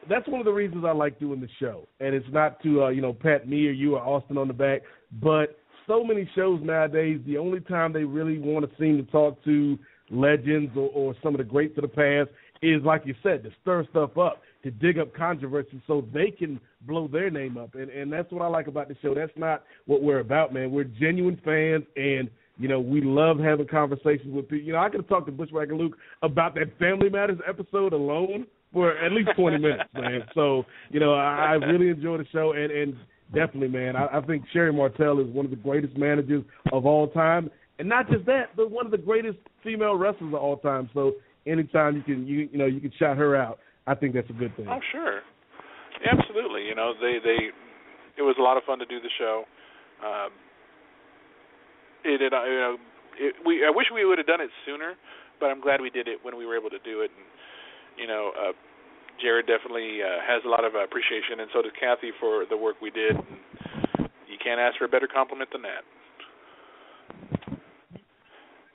that's one of the reasons I like doing the show, and it's not to pat me or you or Austin on the back, but so many shows nowadays, the only time they really want to seem to talk to legends or some of the greats of the past is, like you said, to stir stuff up, to dig up controversy so they can blow their name up. And that's what I like about the show. That's not what we're about, man. We're genuine fans, and, we love having conversations with people. I could have talked to Bushwhacker Luke about that Family Matters episode alone for at least 20 minutes, man. So, I really enjoy the show, and definitely, man, I think Sherry Martell is one of the greatest managers of all time. And not just that, but one of the greatest female wrestlers of all time. So anytime you can shout her out, I think that's a good thing. Oh, sure. Yeah, absolutely. It was a lot of fun to do the show. I wish we would have done it sooner, but I'm glad we did it when we were able to do it. And, Jared definitely has a lot of appreciation, and so does Kathy for the work we did. And you can't ask for a better compliment than that.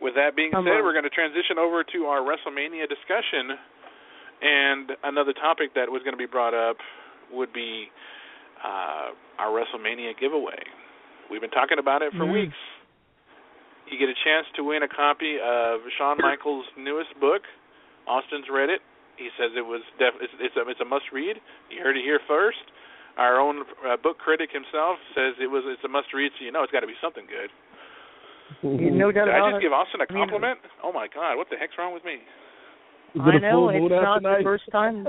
With that being said, we're going to transition over to our WrestleMania discussion. And another topic that was going to be brought up would be our WrestleMania giveaway. We've been talking about it for weeks. You get a chance to win a copy of Shawn Michaels' newest book. Austin's read it. He says it's a must-read. You heard it here first. Our own book critic himself says it's a must-read, so it's got to be something good. No doubt Did I about just give Austin a compliment? Oh, my God. What the heck's wrong with me? I know. It's not the first time.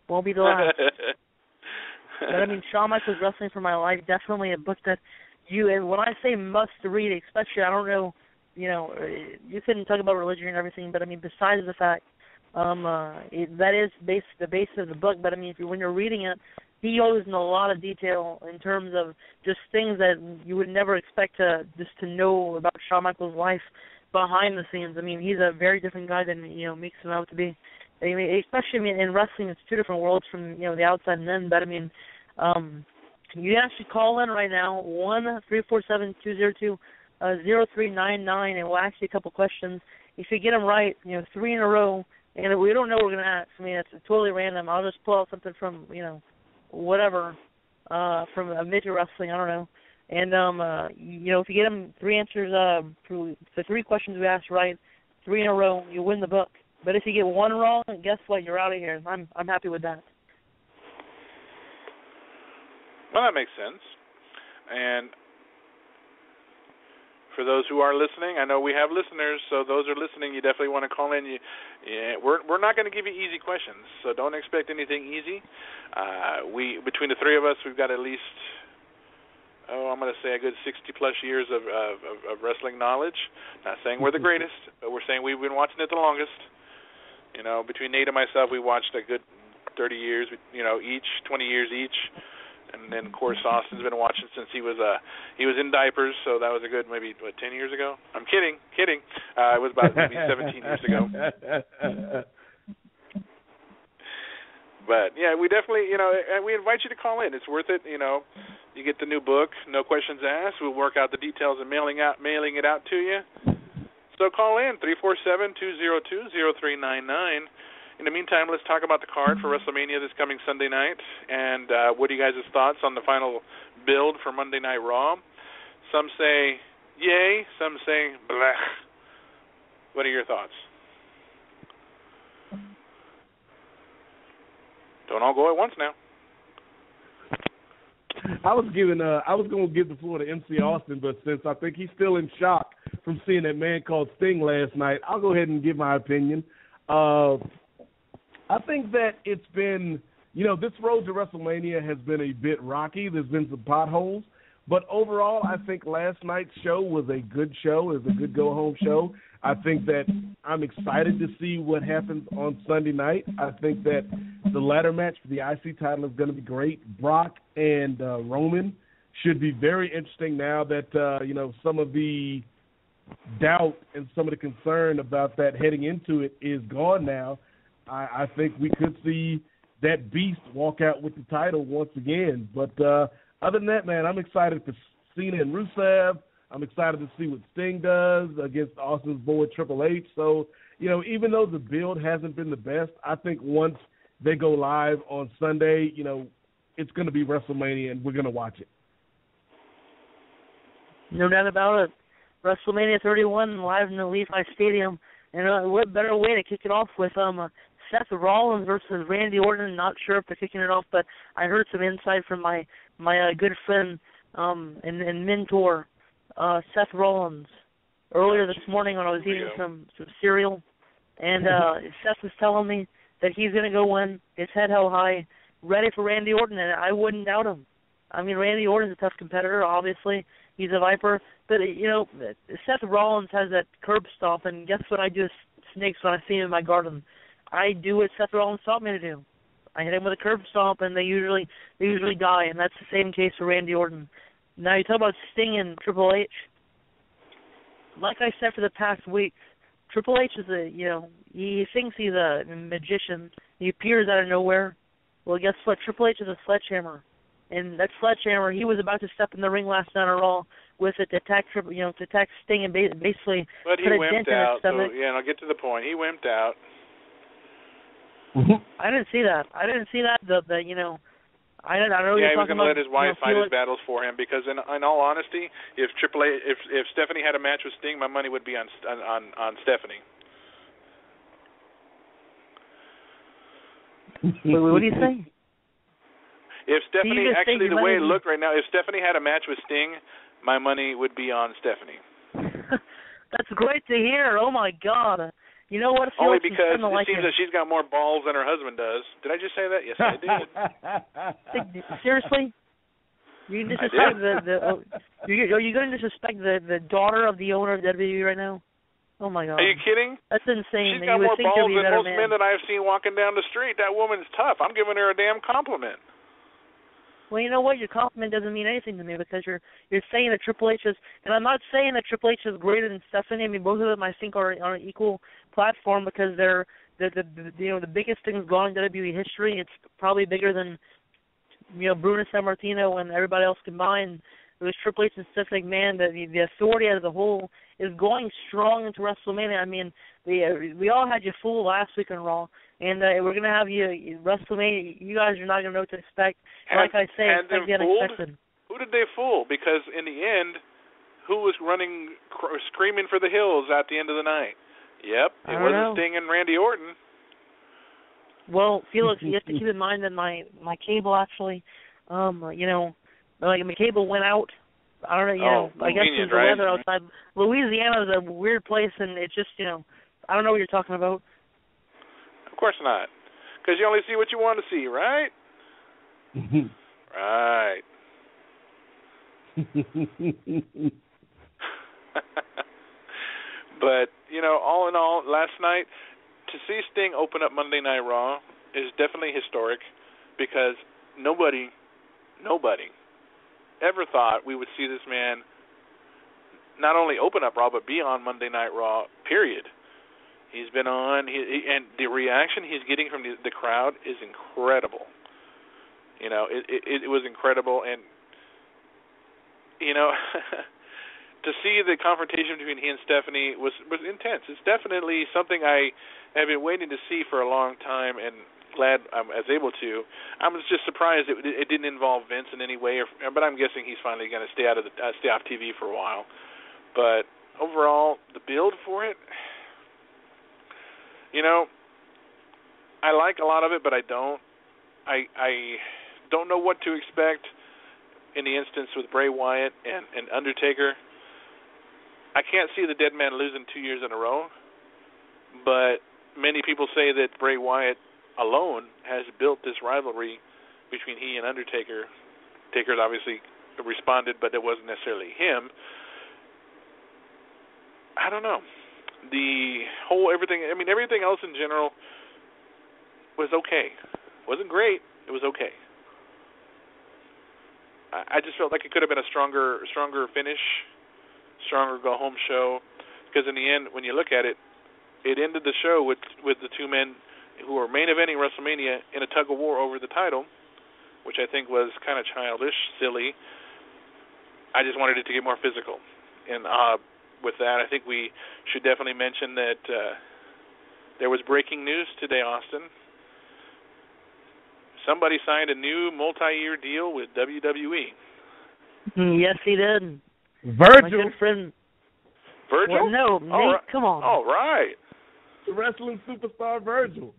Won't be the last. But, Shawn Michaels Wrestling for My Life, definitely a book that and when I say must read, especially, I don't know, you couldn't talk about religion and everything, but, besides the fact, that is the base of the book, but, when you're reading it, he goes in a lot of detail in terms of just things that you would never expect to know about Shawn Michaels' life behind the scenes. He's a very different guy than makes him out to be. Especially in wrestling, it's two different worlds from the outside and in. But you can actually call in right now 1-347-202-0399, and we'll ask you a couple questions. If you get them right, 3 in a row, and we don't know what we're going to ask. It's totally random. I'll just pull out something from whatever, from a midget wrestling, I don't know. And, if you get them 3 answers, the 3 questions we asked right, 3 in a row, you win the book. But if you get 1 wrong, guess what? You're out of here. I'm happy with that. Well, that makes sense. And for those who are listening, I know we have listeners, so those who are listening, you definitely want to call in. We're not going to give you easy questions, so don't expect anything easy. Between the 3 of us, we've got at least, I'm going to say a good 60-plus years of wrestling knowledge. Not saying we're the greatest, but we're saying we've been watching it the longest. Between Nate and myself, we watched a good 30 years, each, 20 years each. And then, of course, Austin's been watching since he was in diapers, so that was a good maybe 10 years ago. I'm kidding. It was about maybe 17 years ago. But yeah, we definitely, we invite you to call in. It's worth it. You get the new book, No Questions Asked. We'll work out the details of mailing it out to you. So call in 347-202-0399. In the meantime, let's talk about the card for WrestleMania this coming Sunday night. And what are you guys' thoughts on the final build for Monday Night Raw? Some say yay, some say blech. What are your thoughts? Don't all go at once now. I was going to give the floor to MC Austin, but since I think he's still in shock from seeing that man called Sting last night, I'll go ahead and give my opinion. I think that it's been, this road to WrestleMania has been a bit rocky. There's been some potholes. But overall, I think last night's show was a good show. It was a good go-home show. I think that I'm excited to see what happens on Sunday night. I think that the ladder match for the IC title is going to be great. Brock and Roman should be very interesting now that, some of the doubt and some of the concern about that heading into it is gone now. I think we could see that beast walk out with the title once again. But other than that, man, I'm excited for Cena and Rusev. I'm excited to see what Sting does against Austin's boy Triple H. So, even though the build hasn't been the best, I think once they go live on Sunday, it's going to be WrestleMania and we're going to watch it. No doubt about it. WrestleMania 31 live in the Levi Stadium. And what better way to kick it off with Seth Rollins versus Randy Orton. Not sure if they're kicking it off, but I heard some insight from my good friend and mentor, Seth Rollins, earlier this morning when I was eating some cereal. And Seth was telling me that he's going to go in, his head held high, ready for Randy Orton, and I wouldn't doubt him. I mean, Randy Orton's a tough competitor, obviously. He's a Viper. But, Seth Rollins has that curb stomp, and guess what I do with snakes when I see him in my garden? I do what Seth Rollins taught me to do. I hit him with a curb stomp, and they usually die, and that's the same case for Randy Orton. Now, you talk about Sting and Triple H. Like I said for the past weeks, Triple H is he thinks he's a magician. He appears out of nowhere. Well, guess what? Triple H is a sledgehammer. And that sledgehammer, he was about to step in the ring last night on Raw with it to attack Sting and basically but he put a wimped dent in out, his stomach. So, I'll get to the point. He wimped out. I didn't see that. I know he you're was talking going to about, let his wife fight Felix. his battles for him because, in all honesty, if Stephanie had a match with Sting, my money would be on Stephanie. Wait, what do you say? If Stephanie, actually the way it looked right now, if Stephanie had a match with Sting, my money would be on Stephanie. That's great to hear. Oh my God. You know what? Only because it seems that she's got more balls than her husband does. Did I just say that? Yes, I did. Seriously? You disrespect are you going to disrespect the daughter of the owner of WWE right now? Oh my God. Are you kidding? That's insane. She's got more balls than most men that I've seen walking down the street. That woman's tough. I'm giving her a damn compliment. Well, you know what? Your compliment doesn't mean anything to me because you're saying that Triple H is, and I'm not saying that Triple H is greater than Stephanie. I mean, both of them I think are on an equal platform because they're the biggest things going in WWE history. It's probably bigger than Bruno Sammartino and everybody else combined. It was Triple H and Stephanie McMahon. The authority as a whole is going strong into WrestleMania. I mean, we all had you fooled last week on Raw. And we're going to have you WrestleMania. You guys are not going to know what to expect. Like I say, expect the unexpected. Who did they fool? Because in the end, who was running, screaming for the hills at the end of the night? Yep, it wasn't Sting and Randy Orton. Well, Felix, you have to keep in mind that my cable actually, my cable went out. I don't know, I guess it's the weather outside. Louisiana is a weird place, and it's just, I don't know what you're talking about. Of course not, because you only see what you want to see, right? Right. But, all in all, last night, to see Sting open up Monday Night Raw, is definitely historic because nobody ever thought we would see this man not only open up Raw but be on Monday Night Raw, period. He's been on, and the reaction he's getting from the crowd is incredible. You know, it was incredible, and, you know, to see the confrontation between he and Stephanie was intense. It's definitely something I have been waiting to see for a long time, and glad I was able to. I was just surprised it didn't involve Vince in any way, but I'm guessing he's finally going to stay off TV for a while. But overall, the build for it, you know, I like a lot of it, but I don't. I don't know what to expect in the instance with Bray Wyatt and Undertaker. I can't see the dead man losing 2 years in a row, but many people say that Bray Wyatt alone has built this rivalry between he and Undertaker. Taker's obviously responded, but it wasn't necessarily him. I don't know. Everything else in general was okay. Wasn't great. It was okay. I just felt like it could have been a stronger finish, stronger go-home show, because in the end, when you look at it, it ended the show with the two men who were main eventing WrestleMania in a tug-of-war over the title, which I think was kind of childish, silly. I just wanted it to get more physical. And with that, I think we should definitely mention that there was breaking news today, Austin. Somebody signed a new multi-year deal with WWE. Yes, he did. Virgil. My good friend. Virgil? Well, no, Nate, come on. Oh, right. The wrestling superstar Virgil.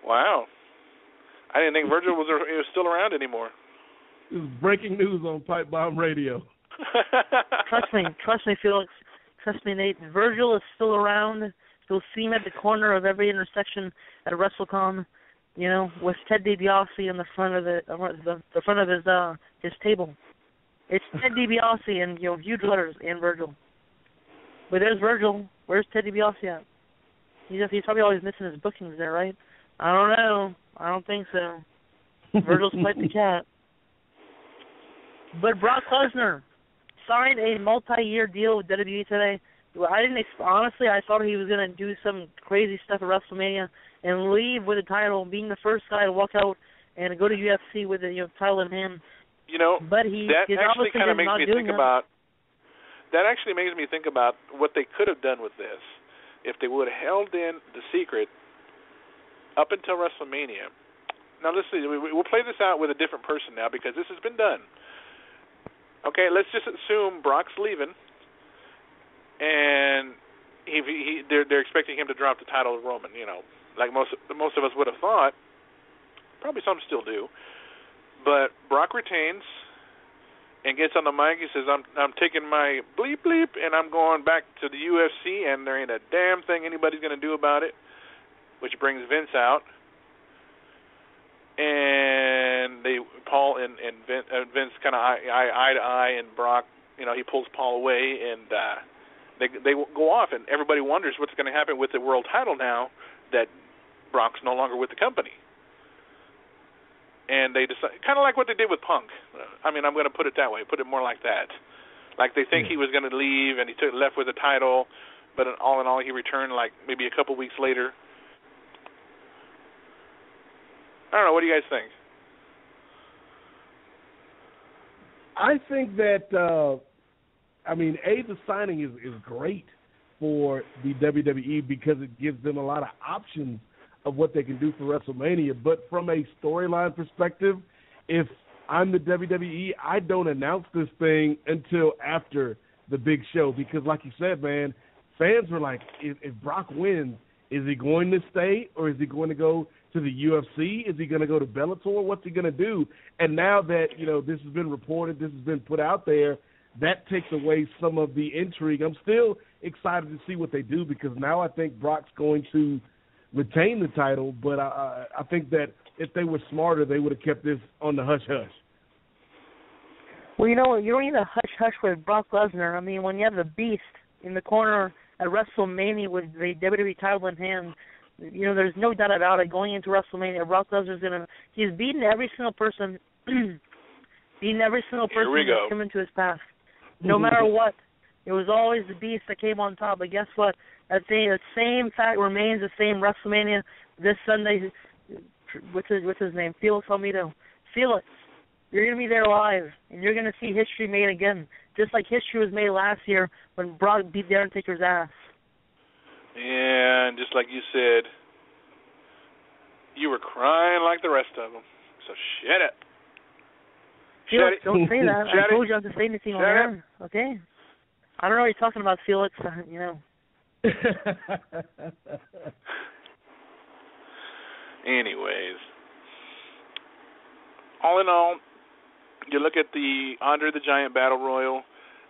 Wow. I didn't think Virgil was still around anymore. This is breaking news on Pipebomb Radio. Trust me, Felix. Trust me, Nate. Virgil is still around. You'll see him at the corner of every intersection at WrestleCon, you know, with Ted DiBiase in the front of the front of his table. It's Ted DiBiase and, you know, huge letters and Virgil. But there's Virgil. Where's Ted DiBiase at? He's probably always missing his bookings there, right? I don't know. I don't think so. Virgil's quite the cat. But Brock Lesnar signed a multi-year deal with WWE today. Honestly, I thought he was going to do some crazy stuff at WrestleMania and leave with the title, being the first guy to walk out and go to UFC with the title in hand. You know, but that actually kind of makes me think about. That actually makes me think about what they could have done with this if they would have held in the secret up until WrestleMania. Now, let's see. We'll play this out with a different person now because this has been done. Okay, let's just assume Brock's leaving, and they're expecting him to drop the title of Roman. You know, like most of us would have thought. Probably some still do. But Brock retains and gets on the mic. He says, I'm taking my bleep bleep and I'm going back to the UFC, and there ain't a damn thing anybody's going to do about it, which brings Vince out. And Paul and Vince kind of eye to eye, and Brock, you know, he pulls Paul away, and they go off, and everybody wonders what's going to happen with the world title now that Brock's no longer with the company. And they decide, kind of like what they did with Punk. I mean, I'm going to put it that way, put it more like that. Like they think he was going to leave, and he left with the title, but all in all, he returned like maybe a couple weeks later. I don't know. What do you guys think? I think that, the signing is great for the WWE because it gives them a lot of options of what they can do for WrestleMania. But from a storyline perspective, if I'm the WWE, I don't announce this thing until after the big show because, like you said, man, fans were like, if Brock wins, is he going to stay or is he going to go to the UFC? Is he going to go to Bellator? What's he going to do? And now that, this has been reported, this has been put out there, that takes away some of the intrigue. I'm still excited to see what they do because now I think Brock's going to retain the title, but I think that if they were smarter, they would have kept this on the hush-hush. Well, you don't need a hush-hush with Brock Lesnar. I mean, when you have the Beast in the corner at WrestleMania with the WWE title in hand, you know, there's no doubt about it. Going into WrestleMania, Brock Lesnar's he's beaten every single person, that's come into his path. No matter what, it was always the Beast that came on top. But guess what? That same fact remains the same. WrestleMania this Sunday. What's his name? Felix Almeida. Felix, you're going to be there live, and you're going to see history made again, just like history was made last year when Brock beat The Undertaker's ass. And just like you said, you were crying like the rest of them. So shut up. Felix, don't say that. I told you not to say anything on air. Okay? I don't know what you're talking about, Felix. You know. Anyways, all in all, you look at the Andre the Giant Battle Royal,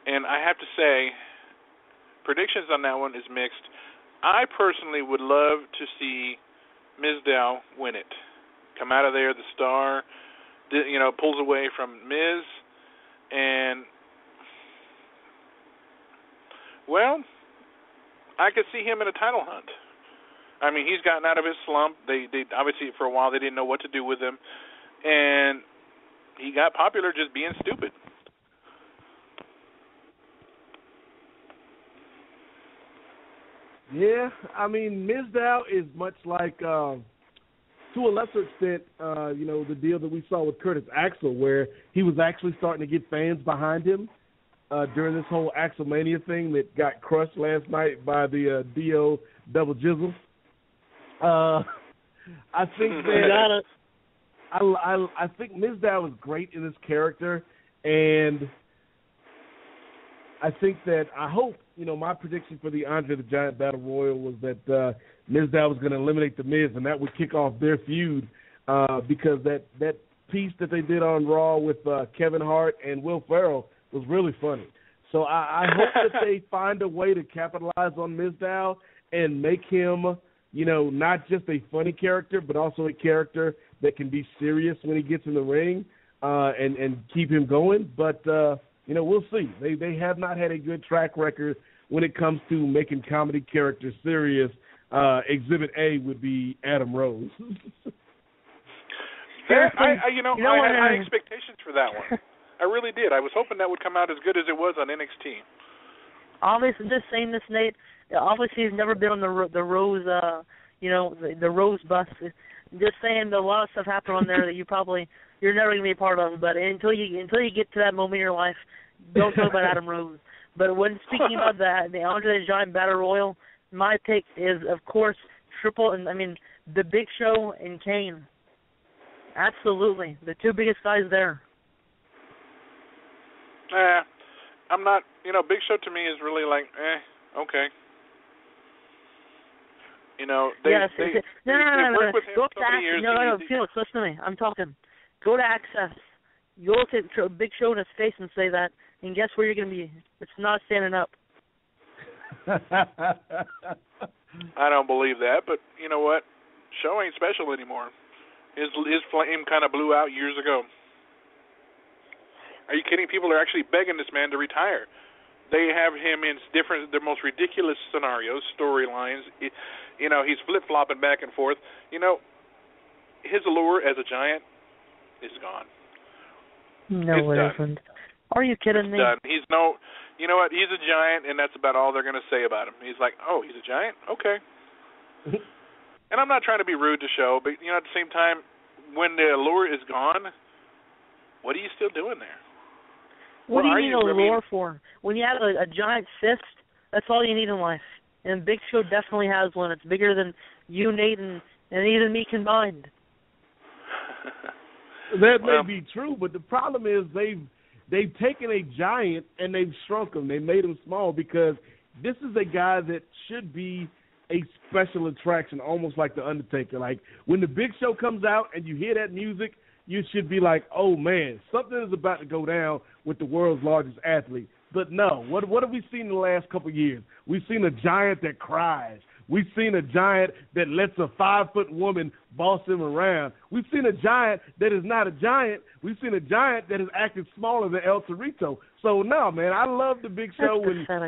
and I have to say, predictions on that one is mixed. I personally would love to see Mizdow win it. Come out of there, the star, pulls away from Miz, and, well, I could see him in a title hunt. I mean, he's gotten out of his slump. They obviously, for a while, they didn't know what to do with him, and he got popular just being stupid. Yeah, I mean, Mizdow is much like, to a lesser extent, the deal that we saw with Curtis Axel, where he was actually starting to get fans behind him during this whole Axelmania thing that got crushed last night by the D.O. Double Jizzle. I think that I think Mizdow is great in this character, and I think that I hope, my prediction for the Andre the Giant Battle Royal was that Mizdow was going to eliminate the Miz, and that would kick off their feud because that piece that they did on Raw with Kevin Hart and Will Ferrell was really funny. So I hope that they find a way to capitalize on Mizdow and make him, not just a funny character, but also a character that can be serious when he gets in the ring and keep him going. But, we'll see. They have not had a good track record when it comes to making comedy characters serious. Exhibit A would be Adam Rose. I had high expectations for that one. I really did. I was hoping that would come out as good as it was on NXT. Obviously, just saying this, Nate. Obviously, he's never been on the Rose, the Rose bus. Just saying, a lot of stuff happened on there that you're never gonna be a part of. But until you get to that moment in your life, don't talk about Adam Rose. But when speaking about the Andre the Giant Battle Royal, my pick is, of course, the Big Show and Kane. Absolutely, the two biggest guys there. I'm not. Big Show to me is really like, okay. No. Go to Felix, listen to me. I'm talking. Go to Access. You look at Big Show in his face and say that, and guess where you're going to be? It's not standing up. I don't believe that, but you know what? Show ain't special anymore. His flame kind of blew out years ago. Are you kidding? People are actually begging this man to retire. They have him in the most ridiculous scenarios, storylines. He's flip-flopping back and forth. His allure as a giant is gone. No, it isn't. Are you kidding me? Done. He's you know what? He's a giant, and that's about all they're going to say about him. He's like, oh, he's a giant? Okay. And I'm not trying to be rude to Show, but, at the same time, when the allure is gone, what are you still doing there? What do you need a lure for? When you have a giant fist, that's all you need in life. And Big Show definitely has one. It's bigger than you, Nate, and even me combined. That may be true, but the problem is they've taken a giant and they've shrunk him. They made him small because this is a guy that should be a special attraction, almost like The Undertaker. Like, when the Big Show comes out and you hear that music, you should be like, oh, man, something is about to go down with the world's largest athlete. But no, what have we seen in the last couple of years? We've seen a giant that cries. We've seen a giant that lets a 5-foot woman boss him around. We've seen a giant that is not a giant. We've seen a giant that is acting smaller than El Torito. So, no, man, I love the Big Show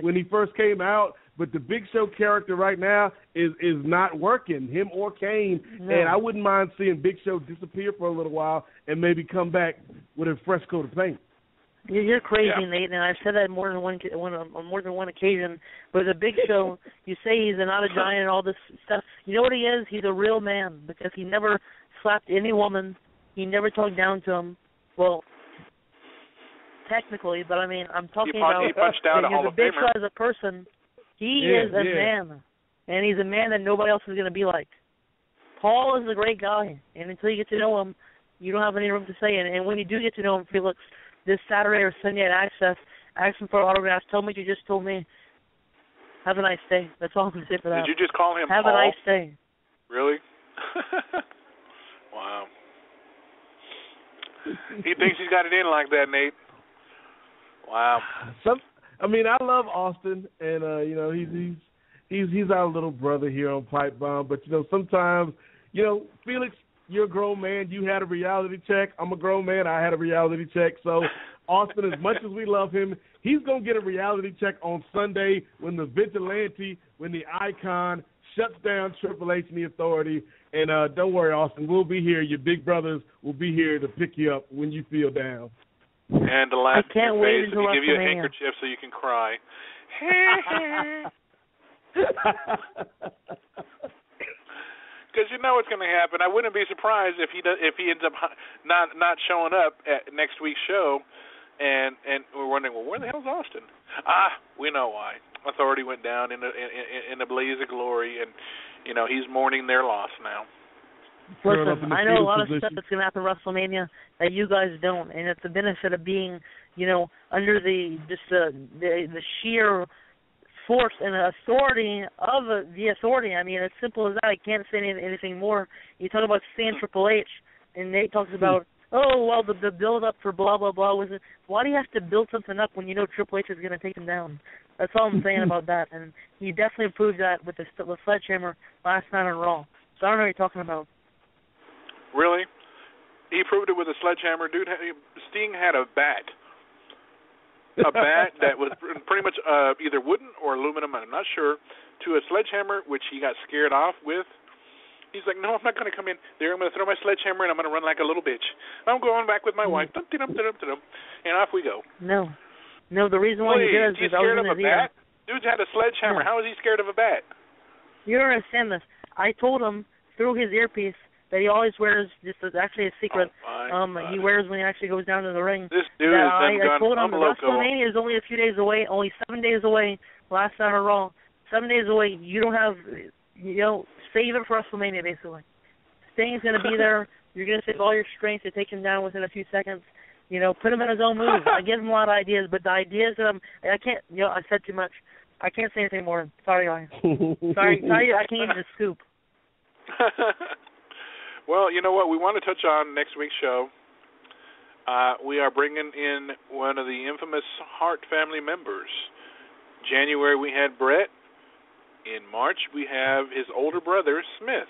when he first came out. But the Big Show character right now is not working, him or Kane. No. And I wouldn't mind seeing Big Show disappear for a little while and maybe come back with a fresh coat of paint. You're crazy, Nate, and I've said that on more than one occasion. But the Big Show, you say he's not a giant and all this stuff. You know what he is? He's a real man because he never slapped any woman. He never talked down to him. Well, technically, but I mean, I'm talking about he punched out a Hall the of Big Famer. Show as a person. He is a man, and he's a man that nobody else is going to be like. Paul is a great guy, and until you get to know him, you don't have any room to say it. And when you do get to know him, Felix, this Saturday or Sunday at Access, ask him for autographs. Tell him what you just told me. Have a nice day. That's all I'm going to say for that. Did you just call him Have Paul? a nice day. Really? Wow. He thinks he's got it in like that, Nate. Wow. I love Austin, and you know he's our little brother here on Pipebomb. But you know sometimes, you know, Felix, you're a grown man. You had a reality check. I'm a grown man. I had a reality check. So Austin, as much as we love him, he's gonna get a reality check on Sunday when the vigilante, when the icon shuts down Triple H and the Authority. And don't worry, Austin, we'll be here. Your big brothers will be here to pick you up when you feel down. And to laugh I can't in your wait face until and give you a WrestleMania. handkerchief so you can cry. Because you know what's going to happen. I wouldn't be surprised if he ends up not showing up at next week's show, and we're wondering, well, where the hell's Austin? We know why. Authority went down in a blaze of glory, and you know he's mourning their loss now. Listen, I know a lot of stuff that's going to happen at WrestleMania that you guys don't, and it's the benefit of being, you know, under the sheer force and authority of the Authority. I mean, it's simple as that. I can't say anything more. You talk about seeing Triple H, and Nate talks about, the build-up for blah, blah, blah. Why do you have to build something up when you know Triple H is going to take him down? That's all I'm saying about that, and he definitely proved that with the sledgehammer last night on Raw. So I don't know what you're talking about. Really? He proved it with a sledgehammer. Dude, Sting had a bat. A bat that was pretty much either wooden or aluminum, I'm not sure, to a sledgehammer, which he got scared off with. He's like, no, I'm not going to come in there. I'm going to throw my sledgehammer and I'm going to run like a little bitch. I'm going back with my wife. And off we go. No, the reason why he did is he's scared of a bat? Dude's had a sledgehammer. Yeah. How is he scared of a bat? You don't understand this. I told him through his earpiece that he always wears, this is actually a secret, he wears when he actually goes down to the ring. This dude has I told him WrestleMania is only a few days away, only 7 days away, last night on Raw. 7 days away. You don't have, save it for WrestleMania, basically. Sting's going to be there. You're going to save all your strength to take him down within a few seconds. Put him in his own moves. I give him a lot of ideas, but the ideas that I can't, I said too much. I can't say anything more. Sorry, guys. Sorry, I can't even scoop. Well, you know what? We want to touch on next week's show. We are bringing in one of the infamous Hart family members. January, we had Brett. In March, we have his older brother, Smith.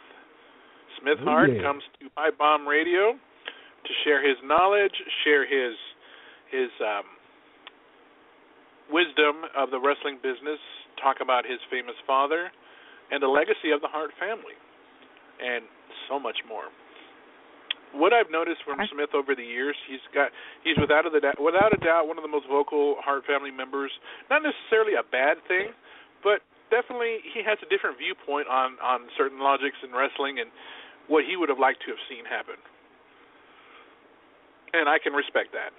Smith Hart comes to Pipebomb Radio to share his knowledge, share his wisdom of the wrestling business, talk about his famous father, and the legacy of the Hart family, and so much more. What I've noticed from Smith over the years, he's without a doubt one of the most vocal Hart family members. Not necessarily a bad thing, but definitely he has a different viewpoint on certain logics in wrestling and what he would have liked to have seen happen. And I can respect that.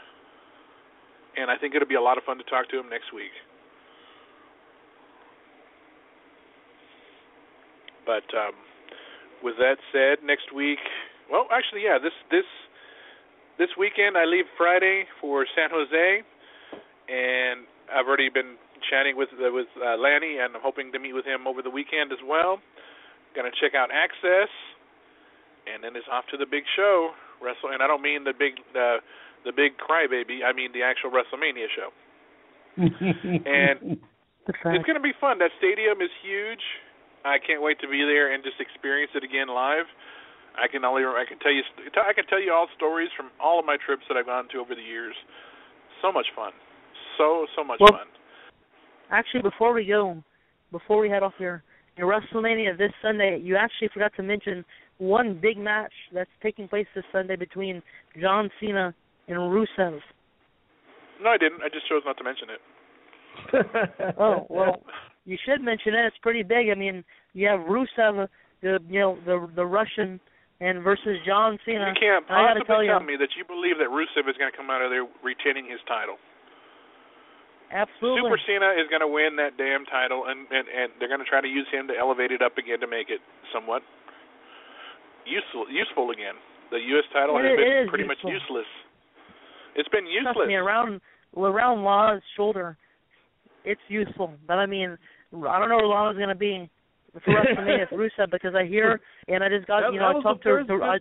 And I think it'll be a lot of fun to talk to him next week. But with that said, next week, well, actually, yeah, this weekend I leave Friday for San Jose, and I've already been chatting with Lanny, and I'm hoping to meet with him over the weekend as well. Going to check out Access, and then it's off to the big show, and I don't mean the big crybaby. I mean the actual WrestleMania show. And it's going to be fun. That stadium is huge. I can't wait to be there and just experience it again live. I can tell you all stories from all of my trips that I've gone to over the years. So much fun. So much fun. Actually, before we head off here, in WrestleMania this Sunday, you actually forgot to mention one big match that's taking place this Sunday between John Cena and Rusev. No, I didn't. I just chose not to mention it. Oh, well, you should mention it. It's pretty big. I mean, you have Rusev, the Russian, and versus John Cena. You can't possibly tell me that you believe that Rusev is going to come out of there retaining his title. Absolutely. Super Cena is going to win that damn title, and they're going to try to use him to elevate it up again to make it somewhat useful again. The U.S. title has been pretty much useless. It's been useless. Trust me, around Lana's shoulder, it's useful. But I mean, I don't know where Lana's going to be for WrestleMania for Rusev, because I hear, and I just got, I talked to Rusev. I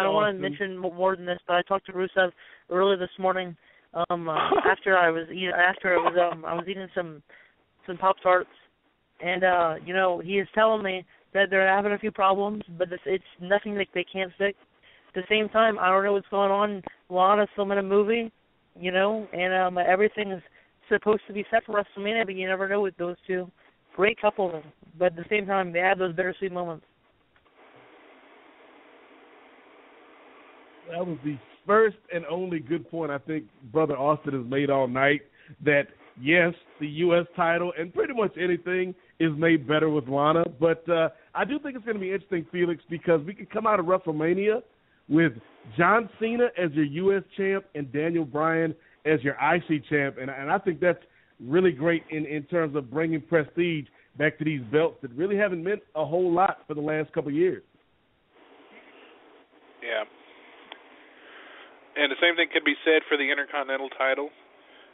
don't want to mention more than this, but I talked to Rusev early this morning. After I was eating some Pop-Tarts, and he is telling me that they're having a few problems, but it's nothing that they can't fix. At the same time, I don't know what's going on. Lana's filming a movie, and everything is supposed to be set for WrestleMania, but you never know with those two. Great couple, but at the same time, they have those bittersweet moments. That was the first and only good point I think Brother Austin has made all night, that, yes, the U.S. title and pretty much anything is made better with Lana. But I do think it's going to be interesting, Felix, because we could come out of WrestleMania with John Cena as your U.S. champ and Daniel Bryan as your IC champ. And I think that's really great in terms of bringing prestige back to these belts that really haven't meant a whole lot for the last couple of years. Yeah. And the same thing could be said for the Intercontinental title,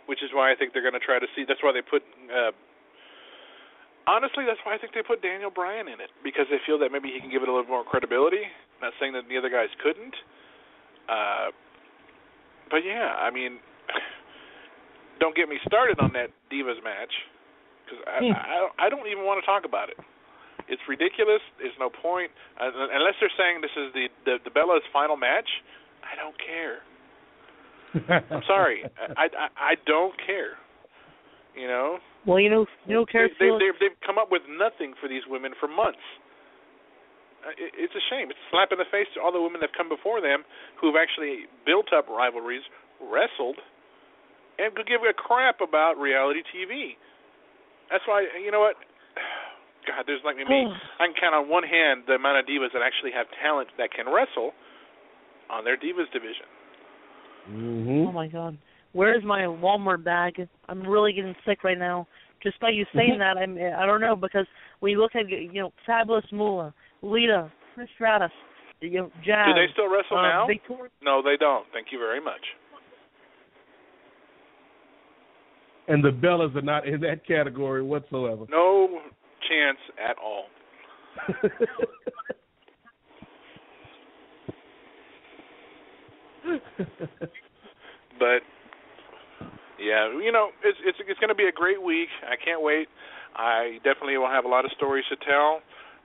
which is why I think they're going to try to see. That's why they put, honestly, that's why I think they put Daniel Bryan in it, because they feel that maybe he can give it a little more credibility. I'm not saying that the other guys couldn't. But, yeah, I mean, don't get me started on that Divas match, because I don't even want to talk about it. It's ridiculous. There's no point. Unless they're saying this is the Bella's final match, I don't care. I'm sorry. I don't care. Well, you don't care. They've come up with nothing for these women for months. It's a shame. It's a slap in the face to all the women that have come before them who've actually built up rivalries, wrestled, and could give a crap about reality TV. That's why, you know what? God, there's like me. I can count on one hand the amount of divas that actually have talent that can wrestle on their Divas division. Mm-hmm. Oh, my God. Where's my Walmart bag? I'm really getting sick right now. Just by you saying that, I don't know, because we look at, Fabulous Moolah, Lita, Trish Stratus, Jazz. Do they still wrestle now? Victoria? No, they don't. Thank you very much. And the Bellas are not in that category whatsoever. No chance at all. But yeah, it's going to be a great week. I can't wait. I definitely will have a lot of stories to tell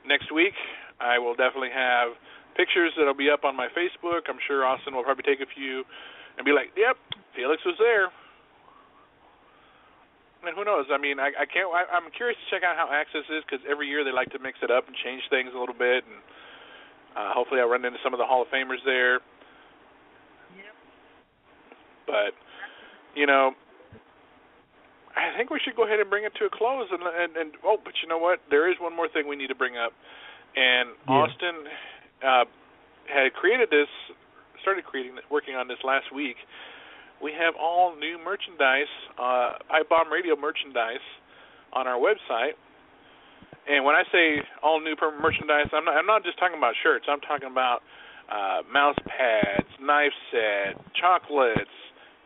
next week. I will definitely have pictures that'll be up on my Facebook. I'm sure Austin will probably take a few and be like, "Yep, Felix was there." And who knows? I mean, I'm curious to check out how Access is, because every year they like to mix it up and change things a little bit, and hopefully I'll run into some of the Hall of Famers there. Yep. But, I think we should go ahead and bring it to a close. But you know what? There is one more thing we need to bring up. And Austin had working on this last week. We have all new merchandise, Pipebomb Radio merchandise, on our website. And when I say all new merchandise, I'm not just talking about shirts. I'm talking about mouse pads, knife set, chocolates,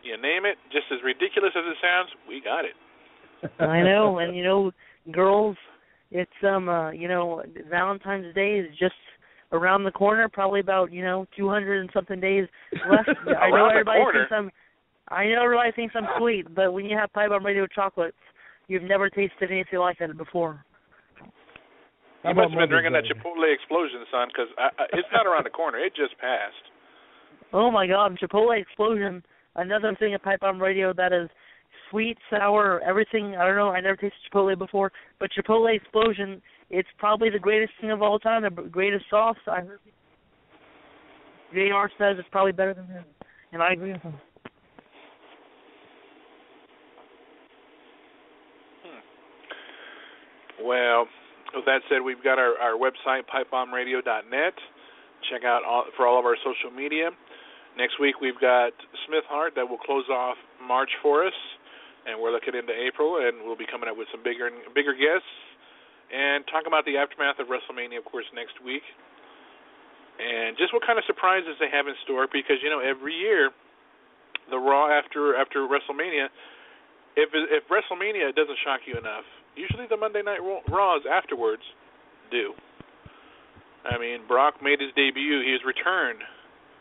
you name it. Just as ridiculous as it sounds, we got it. I know, and girls, it's Valentine's Day is just around the corner. Probably about 200 and something days left. I know everybody thinks I'm sweet, but when you have Pipebomb Radio chocolates, you've never tasted anything like that before. You must have been drinking that Chipotle Explosion, son, because it's not around the corner. It just passed. Oh, my God. Chipotle Explosion, another thing at Pipe Bomb Radio that is sweet, sour, everything. I don't know. I never tasted Chipotle before. But Chipotle Explosion, it's probably the greatest thing of all time, the greatest sauce. I heard JR says it's probably better than him, and I agree with him. Well, with that said, we've got our website, pipebombradio.net. Check out for all of our social media. Next week, we've got Smith Hart that will close off March for us, and we're looking into April, and we'll be coming up with some bigger guests and talk about the aftermath of WrestleMania, of course, next week, and just what kind of surprises they have in store, because, every year, the Raw after WrestleMania, if WrestleMania doesn't shock you enough, usually the Monday Night Raws afterwards do. I mean, Brock made his debut. He has returned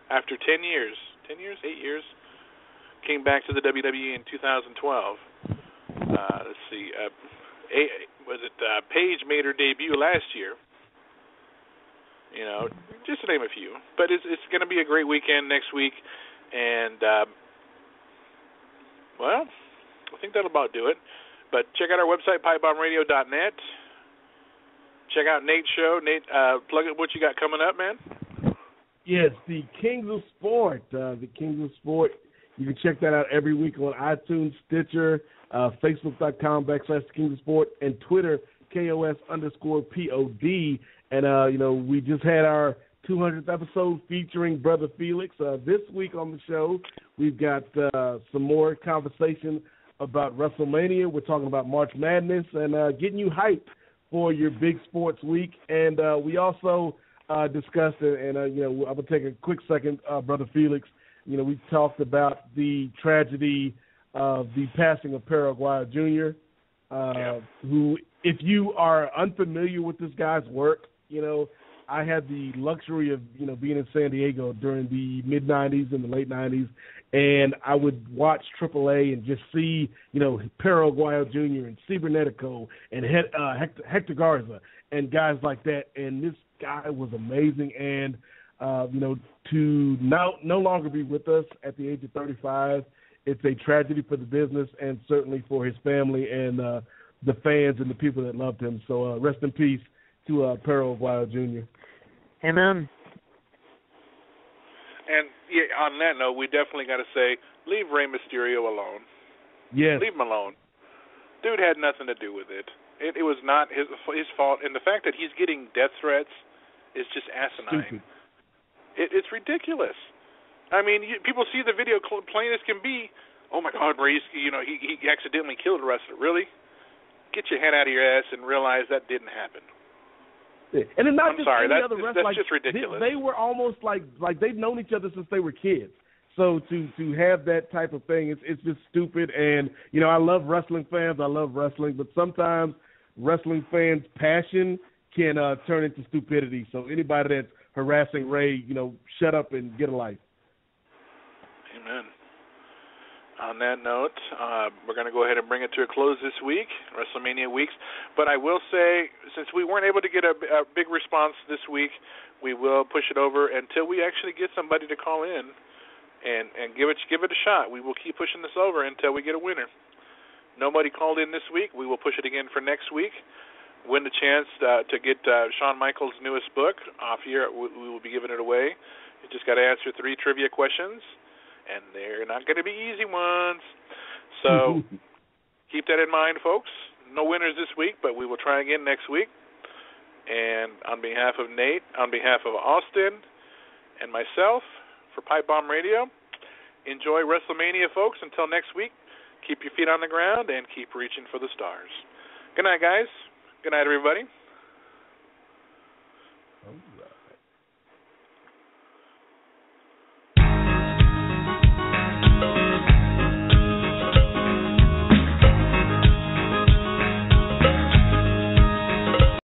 after 10 years. 8 years? Came back to the WWE in 2012. Let's see. Paige made her debut last year. Just to name a few. But it's going to be a great weekend next week. And, I think that'll about do it. But check out our website, pipebombradio.net. Check out Nate's show. Nate, plug it. What you got coming up, man? Yes, the Kings of Sport. The Kings of Sport. You can check that out every week on iTunes, Stitcher, Facebook.com/Kings of Sport, and Twitter, KOS_POD. And, we just had our 200th episode featuring Brother Felix. This week on the show, we've got some more conversation about WrestleMania. We're talking about March Madness and getting you hyped for your big sports week. And we also discussed, and I'm going to take a quick second, Brother Felix. We talked about the tragedy of the passing of Paraguay Jr., who, if you are unfamiliar with this guy's work, I had the luxury of, being in San Diego during the mid-'90s and the late '90s, and I would watch AAA and just see, Paraguay Jr. and Cibernetico and Hector Garza and guys like that. And this guy was amazing. And, to no longer be with us at the age of 35, it's a tragedy for the business and certainly for his family and the fans and the people that loved him. So rest in peace to Paraguay Jr. Amen. And on that note, we definitely got to say, leave Rey Mysterio alone. Yes. Leave him alone. Dude had nothing to do with it. It was not his fault. And the fact that he's getting death threats is just asinine. Stupid. It's ridiculous. I mean, people see the video plain as can be. Oh my God, Rey! He accidentally killed a wrestler. Really? Get your head out of your ass and realize that didn't happen. And it's not I'm sorry, any other wrestler. That's just ridiculous. They were almost like they've known each other since they were kids. So to have that type of thing, it's just stupid. And I love wrestling fans. I love wrestling, but sometimes wrestling fans' passion can turn into stupidity. So anybody that's harassing Rey, shut up and get a life. Amen. On that note, we're going to go ahead and bring it to a close this week, WrestleMania weeks. But I will say, since we weren't able to get a big response this week, we will push it over until we actually get somebody to call in and give it a shot. We will keep pushing this over until we get a winner. Nobody called in this week. We will push it again for next week. Win the chance to get Shawn Michaels' newest book off here. We will be giving it away. You just got to answer 3 trivia questions. And they're not going to be easy ones. So keep that in mind, folks. No winners this week, but we will try again next week. And on behalf of Nate, on behalf of Austin, and myself, for Pipe Bomb Radio, enjoy WrestleMania, folks. Until next week, keep your feet on the ground and keep reaching for the stars. Good night, guys. Good night, everybody.